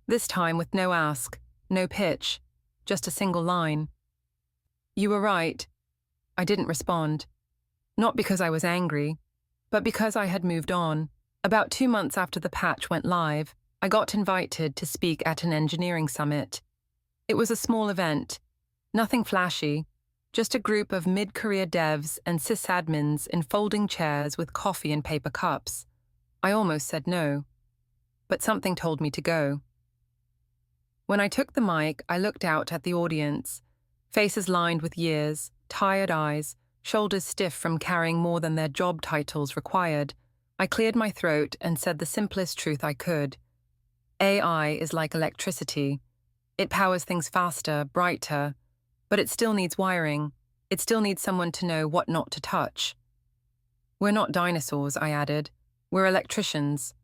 This time with no ask, no pitch, just a single line. You were right. I didn't respond. Not because I was angry, but because I had moved on. About 2 months after the patch went live, I got invited to speak at an engineering summit. It was a small event, nothing flashy, just a group of mid-career devs and sysadmins in folding chairs with coffee and paper cups. I almost said no, but something told me to go. When I took the mic, I looked out at the audience, faces lined with years, tired eyes, shoulders stiff from carrying more than their job titles required. I cleared my throat and said the simplest truth I could. AI is like electricity. It powers things faster, brighter, but it still needs wiring. It still needs someone to know what not to touch. We're not dinosaurs, I added. We're electricians.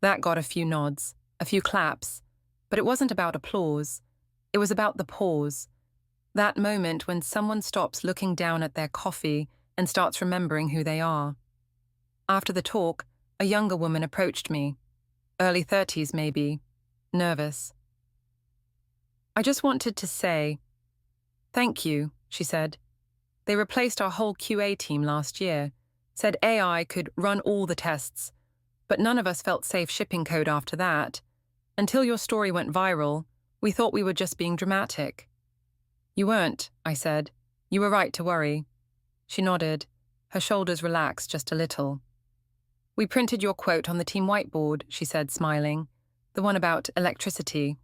That got a few nods, a few claps, but it wasn't about applause. It was about the pause. That moment when someone stops looking down at their coffee and starts remembering who they are. After the talk, a younger woman approached me, early 30s maybe, nervous. I just wanted to say, thank you, she said. They replaced our whole QA team last year, said AI could run all the tests, but none of us felt safe shipping code after that. Until your story went viral, we thought we were just being dramatic. You weren't, I said. You were right to worry. She nodded. Her shoulders relaxed just a little. We printed your quote on the team whiteboard, she said, smiling. The one about electricity.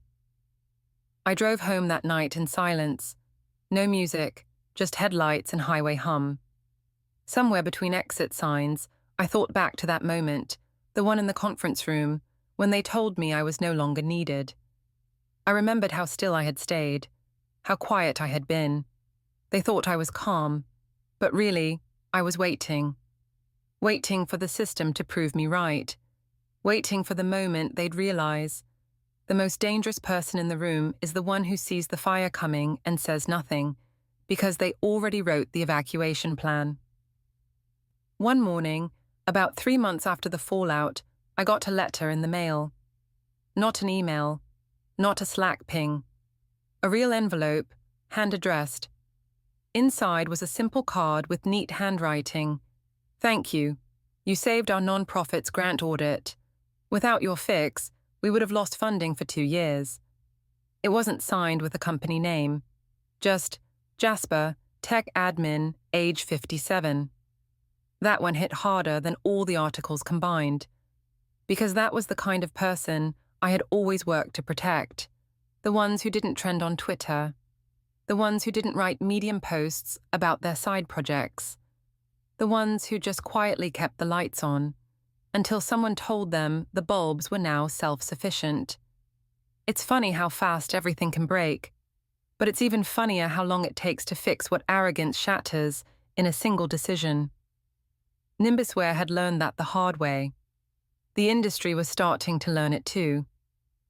I drove home that night in silence. No music, just headlights and highway hum. Somewhere between exit signs, I thought back to that moment, the one in the conference room, when they told me I was no longer needed. I remembered how still I had stayed, how quiet I had been. They thought I was calm, but really, I was waiting. Waiting for the system to prove me right. Waiting for the moment they'd realize. The most dangerous person in the room is the one who sees the fire coming and says nothing, because they already wrote the evacuation plan. One morning, about 3 months after the fallout, I got a letter in the mail. Not an email, not a Slack ping. A real envelope, hand-addressed. Inside was a simple card with neat handwriting. Thank you. You saved our non-profit's grant audit. Without your fix, we would have lost funding for 2 years. It wasn't signed with a company name. Just Jasper, tech admin, age 57. That one hit harder than all the articles combined. Because that was the kind of person I had always worked to protect. The ones who didn't trend on Twitter. The ones who didn't write Medium posts about their side projects. The ones who just quietly kept the lights on, until someone told them the bulbs were now self-sufficient. It's funny how fast everything can break, but it's even funnier how long it takes to fix what arrogance shatters in a single decision. Nimbusware had learned that the hard way. The industry was starting to learn it too.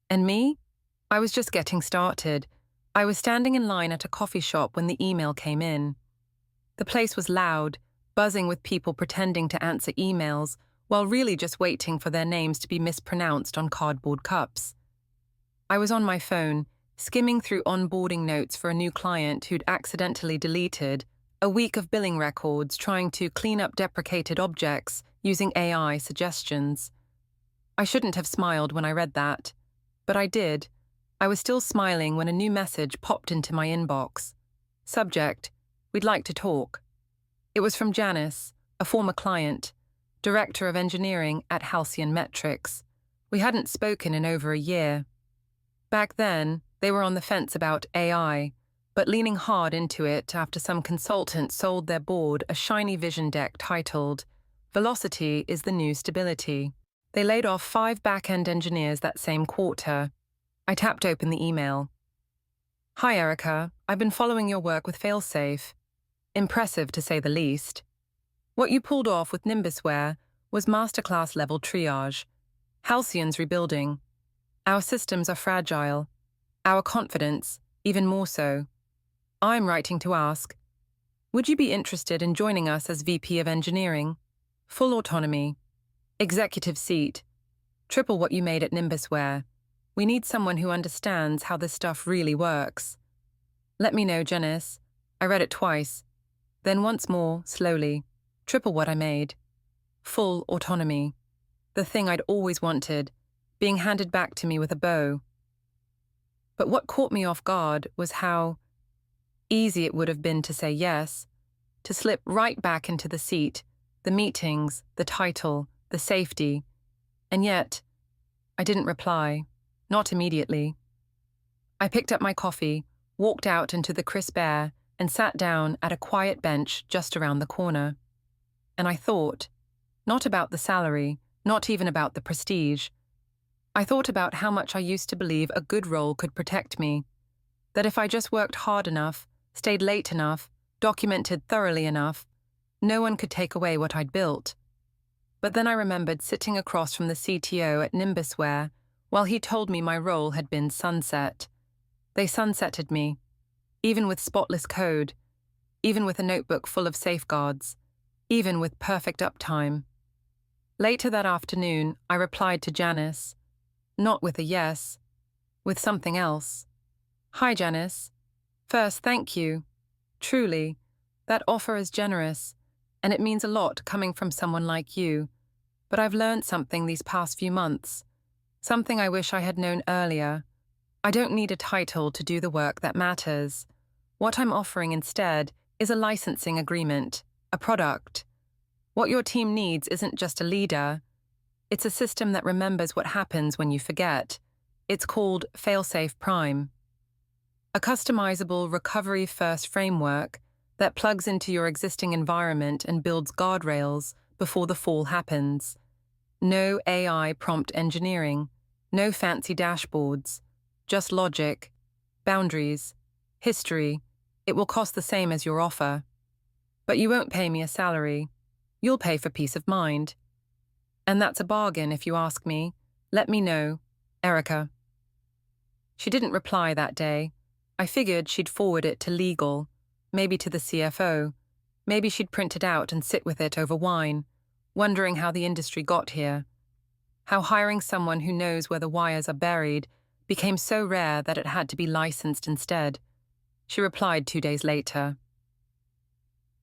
And me? I was just getting started. I was standing in line at a coffee shop when the email came in. The place was loud, buzzing with people pretending to answer emails while really just waiting for their names to be mispronounced on cardboard cups. I was on my phone, skimming through onboarding notes for a new client who'd accidentally deleted a week of billing records trying to clean up deprecated objects using AI suggestions. I shouldn't have smiled when I read that, but I did. I was still smiling when a new message popped into my inbox. Subject, we'd like to talk. It was from Janice, a former client, director of engineering at Halcyon Metrics. We hadn't spoken in over a year. Back then, they were on the fence about AI, but leaning hard into it after some consultant sold their board a shiny vision deck titled, Velocity is the New Stability. They laid off 5 backend engineers that same quarter. I tapped open the email. Hi, Erica. I've been following your work with Failsafe. Impressive, to say the least. What you pulled off with Nimbusware was masterclass-level triage. Halcyon's rebuilding. Our systems are fragile. Our confidence, even more so. I'm writing to ask, would you be interested in joining us as VP of Engineering? Full autonomy. Executive seat. Triple what you made at Nimbusware. We need someone who understands how this stuff really works. Let me know, Janice. I read it twice. Then once more, slowly. Triple what I made. Full autonomy. The thing I'd always wanted, being handed back to me with a bow. But what caught me off guard was how easy it would have been to say yes, to slip right back into the seat, the meetings, the title, the safety. And yet, I didn't reply, not immediately. I picked up my coffee, walked out into the crisp air, and sat down at a quiet bench just around the corner. And I thought, not about the salary, not even about the prestige. I thought about how much I used to believe a good role could protect me, that if I just worked hard enough, stayed late enough, documented thoroughly enough, no one could take away what I'd built. But then I remembered sitting across from the CTO at Nimbusware while he told me my role had been sunset. They sunsetted me, even with spotless code, even with a notebook full of safeguards, even with perfect uptime. Later that afternoon, I replied to Janice, not with a yes, with something else. Hi, Janice. First, thank you. Truly, that offer is generous, and it means a lot coming from someone like you. But I've learned something these past few months. Something I wish I had known earlier. I don't need a title to do the work that matters. What I'm offering instead is a licensing agreement, a product. What your team needs isn't just a leader. It's a system that remembers what happens when you forget. It's called Failsafe Prime. A customizable recovery-first framework that plugs into your existing environment and builds guardrails before the fall happens. No AI prompt engineering, no fancy dashboards, just logic, boundaries, history. It will cost the same as your offer. But you won't pay me a salary. You'll pay for peace of mind. And that's a bargain if you ask me. Let me know. Erica. She didn't reply that day. I figured she'd forward it to legal, maybe to the CFO. Maybe she'd print it out and sit with it over wine, wondering how the industry got here. How hiring someone who knows where the wires are buried became so rare that it had to be licensed instead. She replied 2 days later.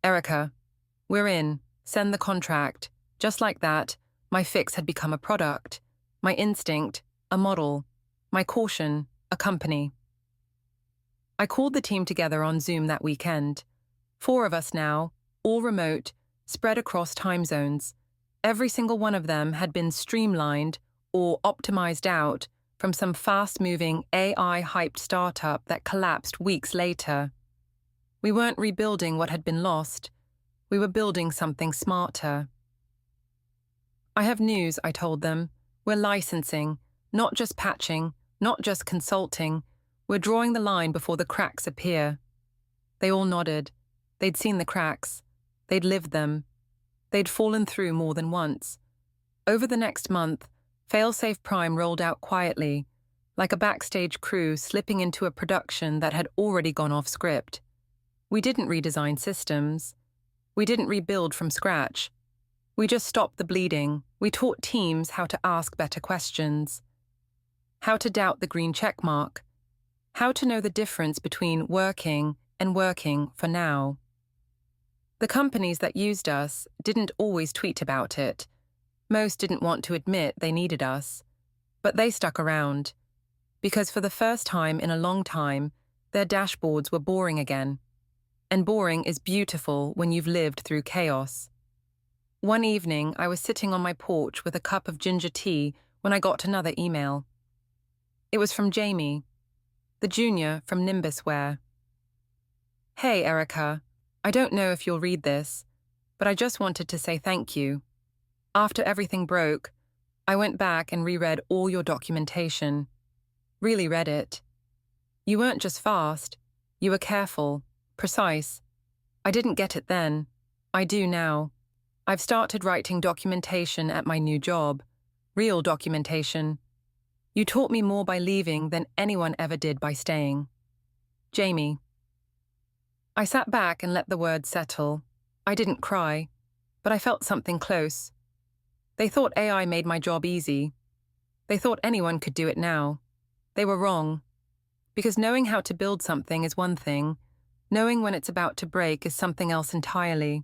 Erica, we're in. Send the contract. Just like that, my fix had become a product. My instinct, a model. My caution, a company. I called the team together on Zoom that weekend. 4 of us now, all remote, spread across time zones. Every single one of them had been streamlined or optimized out from some fast-moving AI-hyped startup that collapsed weeks later. We weren't rebuilding what had been lost. We were building something smarter. I have news, I told them. We're licensing, not just patching, not just consulting. We're drawing the line before the cracks appear. They all nodded. They'd seen the cracks. They'd lived them. They'd fallen through more than once. Over the next month, Failsafe Prime rolled out quietly, like a backstage crew slipping into a production that had already gone off script. We didn't redesign systems. We didn't rebuild from scratch. We just stopped the bleeding. We taught teams how to ask better questions. How to doubt the green checkmark. How to know the difference between working and working for now. The companies that used us didn't always tweet about it. Most didn't want to admit they needed us. But they stuck around. Because for the first time in a long time, their dashboards were boring again. And boring is beautiful when you've lived through chaos. One evening, I was sitting on my porch with a cup of ginger tea when I got another email. It was from Jamie, the junior from Nimbusware. Hey, Erica, I don't know if you'll read this, but I just wanted to say thank you. After everything broke, I went back and reread all your documentation. Really read it. You weren't just fast, you were careful, precise. I didn't get it then. I do now. I've started writing documentation at my new job. Real documentation. You taught me more by leaving than anyone ever did by staying. Jamie. I sat back and let the words settle. I didn't cry, but I felt something close. They thought AI made my job easy. They thought anyone could do it now. They were wrong. Because knowing how to build something is one thing, knowing when it's about to break is something else entirely.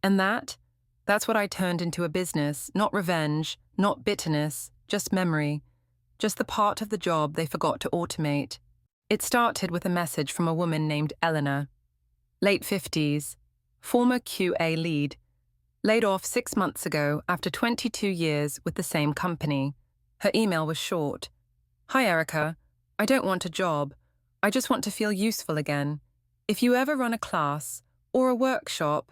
And that's what I turned into a business, not revenge, not bitterness, just memory. Just the part of the job they forgot to automate. It started with a message from a woman named Eleanor. Late 50s, former QA lead. Laid off 6 months ago after 22 years with the same company. Her email was short. Hi, Erica. I don't want a job. I just want to feel useful again. If you ever run a class or a workshop,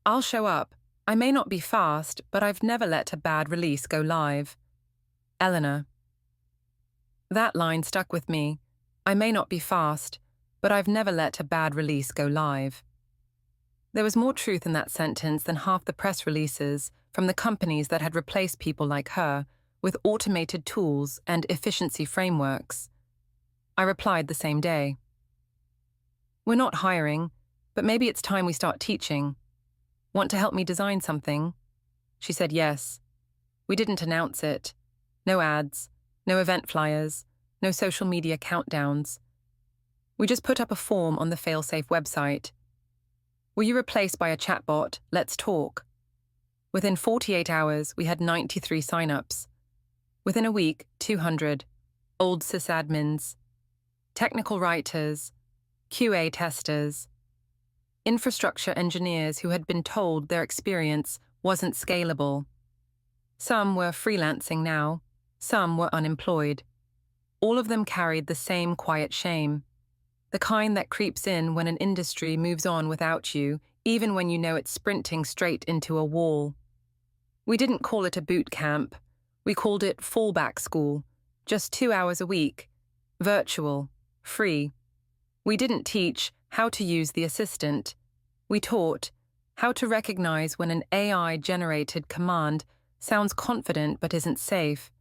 I'll show up. I may not be fast, but I've never let a bad release go live. Eleanor. That line stuck with me. I may not be fast, but I've never let a bad release go live. There was more truth in that sentence than half the press releases from the companies that had replaced people like her with automated tools and efficiency frameworks. I replied the same day. We're not hiring, but maybe it's time we start teaching. Want to help me design something? She said yes. We didn't announce it. No ads, no event flyers, no social media countdowns. We just put up a form on the failsafe website. Were you replaced by a chatbot? Let's talk. Within 48 hours, we had 93 signups. Within a week, 200. Old sysadmins, technical writers, QA testers, infrastructure engineers who had been told their experience wasn't scalable. Some were freelancing now, some were unemployed. All of them carried the same quiet shame, the kind that creeps in when an industry moves on without you, even when you know it's sprinting straight into a wall. We didn't call it a boot camp. We called it fallback school, just 2 hours a week, virtual, free. We didn't teach how to use the assistant. We taught how to recognize when an AI-generated command sounds confident but isn't safe.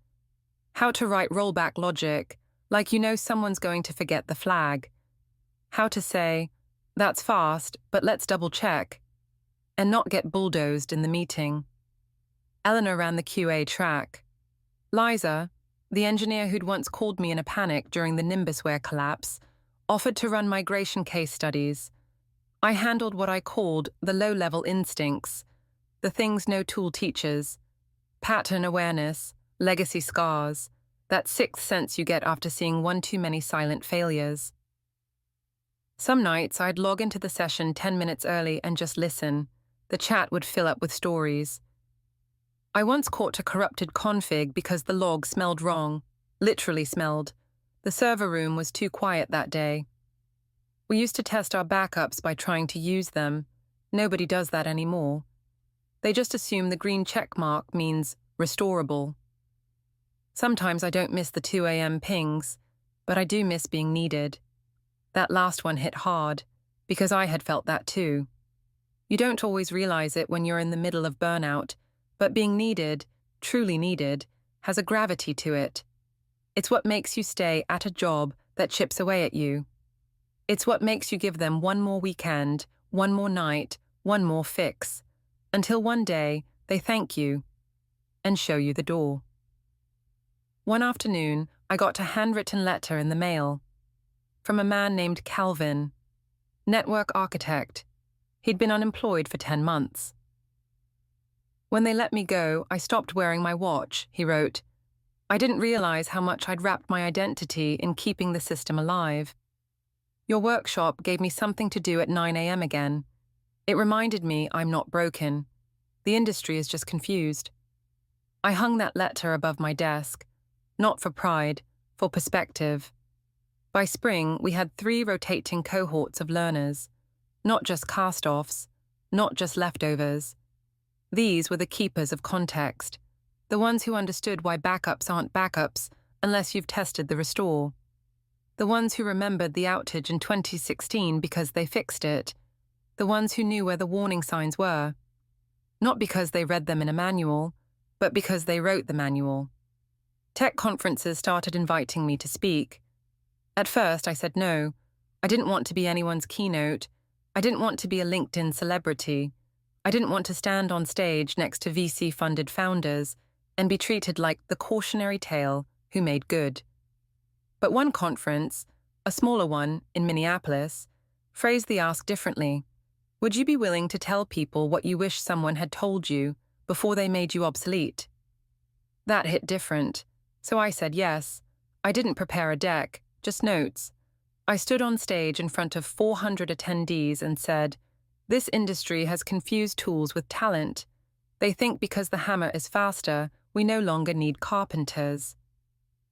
How to write rollback logic, like you know someone's going to forget the flag. How to say, that's fast, but let's double check, and not get bulldozed in the meeting. Eleanor ran the QA track. Liza, the engineer who'd once called me in a panic during the Nimbusware collapse, offered to run migration case studies. I handled what I called the low-level instincts, the things no tool teaches: pattern awareness, legacy scars, that sixth sense you get after seeing one too many silent failures. Some nights I'd log into the session 10 minutes early and just listen. The chat would fill up with stories. I once caught a corrupted config because the log smelled wrong, literally smelled. The server room was too quiet that day. We used to test our backups by trying to use them. Nobody does that anymore. They just assume the green check mark means restorable. Sometimes I don't miss the 2 a.m. pings, but I do miss being needed. That last one hit hard, because I had felt that too. You don't always realize it when you're in the middle of burnout, but being needed, truly needed, has a gravity to it. It's what makes you stay at a job that chips away at you. It's what makes you give them one more weekend, one more night, one more fix, until one day they thank you and show you the door. One afternoon, I got a handwritten letter in the mail from a man named Calvin, network architect. He'd been unemployed for 10 months. When they let me go, I stopped wearing my watch, he wrote. I didn't realize how much I'd wrapped my identity in keeping the system alive. Your workshop gave me something to do at 9 a.m. again. It reminded me I'm not broken. The industry is just confused. I hung that letter above my desk, not for pride, for perspective. By spring, we had 3 rotating cohorts of learners, not just cast-offs, not just leftovers. These were the keepers of context, the ones who understood why backups aren't backups unless you've tested the restore. The ones who remembered the outage in 2016 because they fixed it. The ones who knew where the warning signs were. Not because they read them in a manual, but because they wrote the manual. Tech conferences started inviting me to speak. At first, I said no. I didn't want to be anyone's keynote. I didn't want to be a LinkedIn celebrity. I didn't want to stand on stage next to VC-funded founders and be treated like the cautionary tale who made good. But one conference, a smaller one in Minneapolis, phrased the ask differently. Would you be willing to tell people what you wish someone had told you before they made you obsolete? That hit different, so I said yes. I didn't prepare a deck, just notes. I stood on stage in front of 400 attendees and said, this industry has confused tools with talent. They think because the hammer is faster, we no longer need carpenters.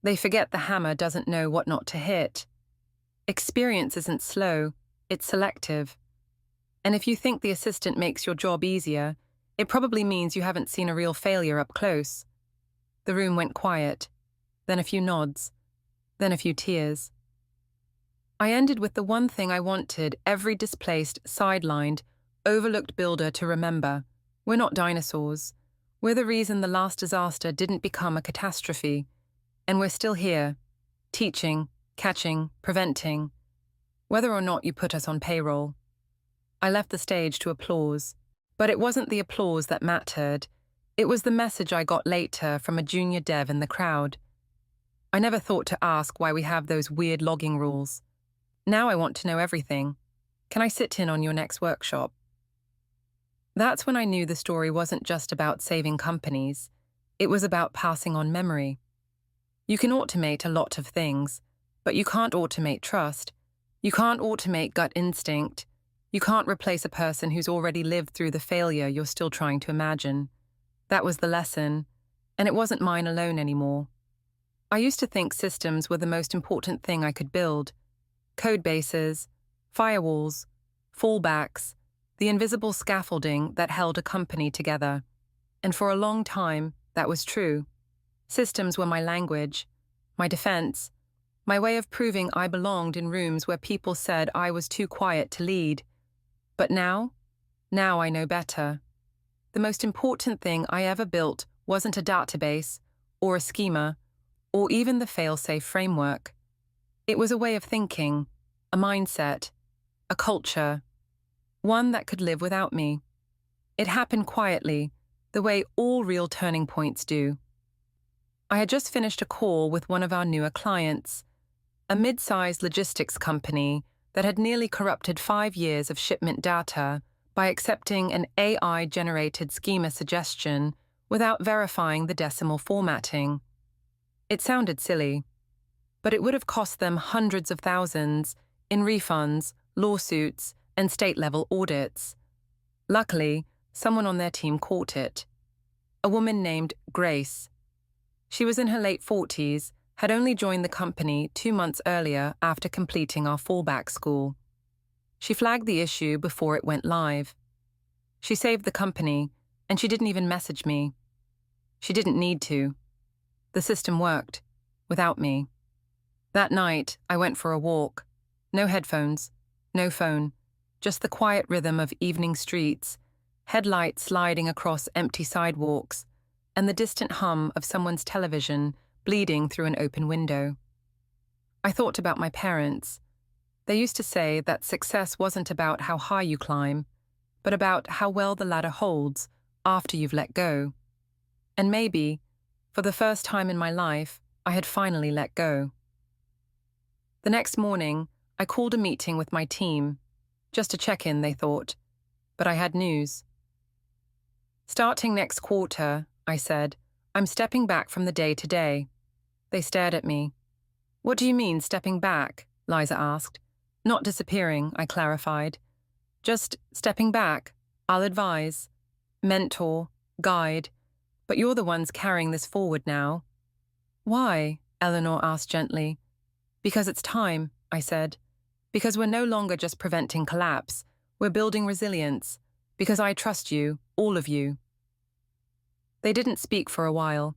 They forget the hammer doesn't know what not to hit. Experience isn't slow, it's selective. And if you think the assistant makes your job easier, it probably means you haven't seen a real failure up close. The room went quiet, then a few nods, then a few tears. I ended with the one thing I wanted every displaced, sidelined, overlooked builder to remember. We're not dinosaurs. We're the reason the last disaster didn't become a catastrophe. And we're still here, teaching, catching, preventing, whether or not you put us on payroll. I left the stage to applause, but it wasn't the applause that mattered. It was the message I got later from a junior dev in the crowd. I never thought to ask why we have those weird logging rules. Now I want to know everything. Can I sit in on your next workshop? That's when I knew the story wasn't just about saving companies. It was about passing on memory. You can automate a lot of things, but you can't automate trust. You can't automate gut instinct. You can't replace a person who's already lived through the failure you're still trying to imagine. That was the lesson, and it wasn't mine alone anymore. I used to think systems were the most important thing I could build. Code bases, firewalls, fallbacks, the invisible scaffolding that held a company together. And for a long time, that was true. Systems were my language, my defense, my way of proving I belonged in rooms where people said I was too quiet to lead. But now I know better. The most important thing I ever built wasn't a database, or a schema, or even the fail-safe framework. It was a way of thinking, a mindset, a culture, one that could live without me. It happened quietly, the way all real turning points do. I had just finished a call with one of our newer clients, a mid-sized logistics company that had nearly corrupted 5 years of shipment data by accepting an AI-generated schema suggestion without verifying the decimal formatting. It sounded silly, but it would have cost them hundreds of thousands in refunds, lawsuits, and state-level audits. Luckily, someone on their team caught it. A woman named Grace. She was in her late 40s, had only joined the company 2 months earlier after completing our fallback school. She flagged the issue before it went live. She saved the company, and she didn't even message me. She didn't need to. The system worked, without me. That night, I went for a walk. No headphones, no phone, just the quiet rhythm of evening streets, headlights sliding across empty sidewalks, and the distant hum of someone's television bleeding through an open window. I thought about my parents. They used to say that success wasn't about how high you climb, but about how well the ladder holds after you've let go. And maybe, for the first time in my life, I had finally let go. The next morning, I called a meeting with my team. Just to check in, they thought. But I had news. Starting next quarter, I said, I'm stepping back from the day-to-day. They stared at me. What do you mean, stepping back? Liza asked. Not disappearing, I clarified. Just stepping back. I'll advise. Mentor. Guide. But you're the ones carrying this forward now. Why? Eleanor asked gently. Because it's time, I said. Because we're no longer just preventing collapse. We're building resilience. Because I trust you, all of you. They didn't speak for a while.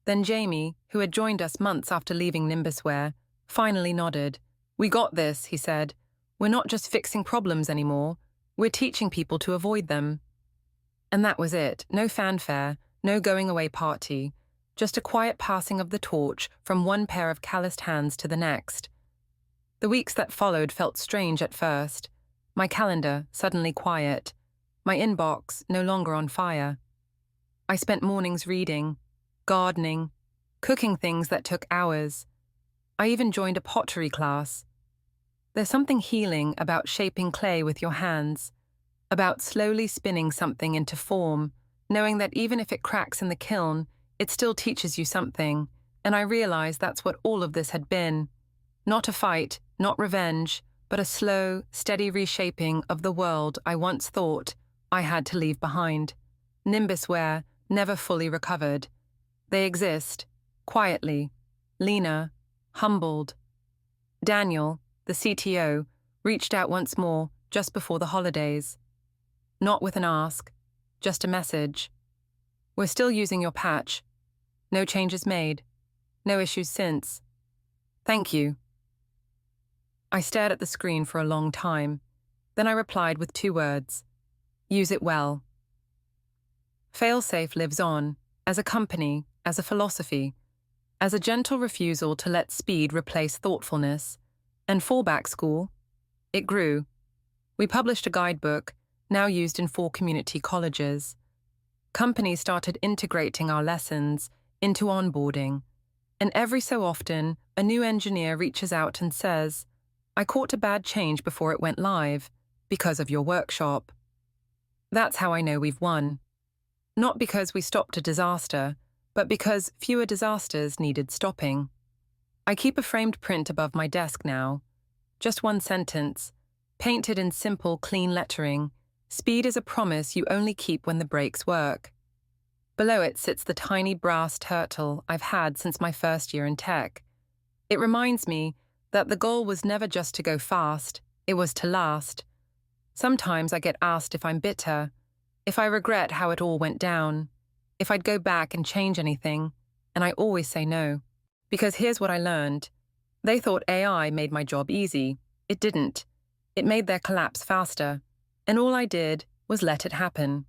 Then Jamie, who had joined us months after leaving Nimbusware, finally nodded. We got this, he said. We're not just fixing problems anymore. We're teaching people to avoid them. And that was it. No fanfare, no going-away party. Just a quiet passing of the torch from one pair of calloused hands to the next. The weeks that followed felt strange at first. My calendar suddenly quiet. My inbox no longer on fire. I spent mornings reading, gardening, cooking things that took hours. I even joined a pottery class. There's something healing about shaping clay with your hands, about slowly spinning something into form, knowing that even if it cracks in the kiln, it still teaches you something, and I realized that's what all of this had been. Not a fight, not revenge, but a slow, steady reshaping of the world I once thought I had to leave behind. Nimbusware never fully recovered. They exist, quietly, leaner, humbled. Daniel, the CTO, reached out once more just before the holidays. Not with an ask, just a message. We're still using your patch. No changes made. No issues since. Thank you. I stared at the screen for a long time. Then I replied with 2 words. Use it well. Failsafe lives on, as a company, as a philosophy, as a gentle refusal to let speed replace thoughtfulness. And Fallback School? It grew. We published a guidebook, now used in 4 community colleges. Companies started integrating our lessons into onboarding, and every so often, a new engineer reaches out and says, I caught a bad change before it went live, because of your workshop. That's how I know we've won. Not because we stopped a disaster, but because fewer disasters needed stopping. I keep a framed print above my desk now. Just one sentence, painted in simple, clean lettering. Speed is a promise you only keep when the brakes work. Below it sits the tiny brass turtle I've had since my first year in tech. It reminds me that the goal was never just to go fast, it was to last. Sometimes I get asked if I'm bitter, if I regret how it all went down, if I'd go back and change anything, and I always say no. Because here's what I learned. They thought AI made my job easy. It didn't. It made their collapse faster. And all I did was let it happen.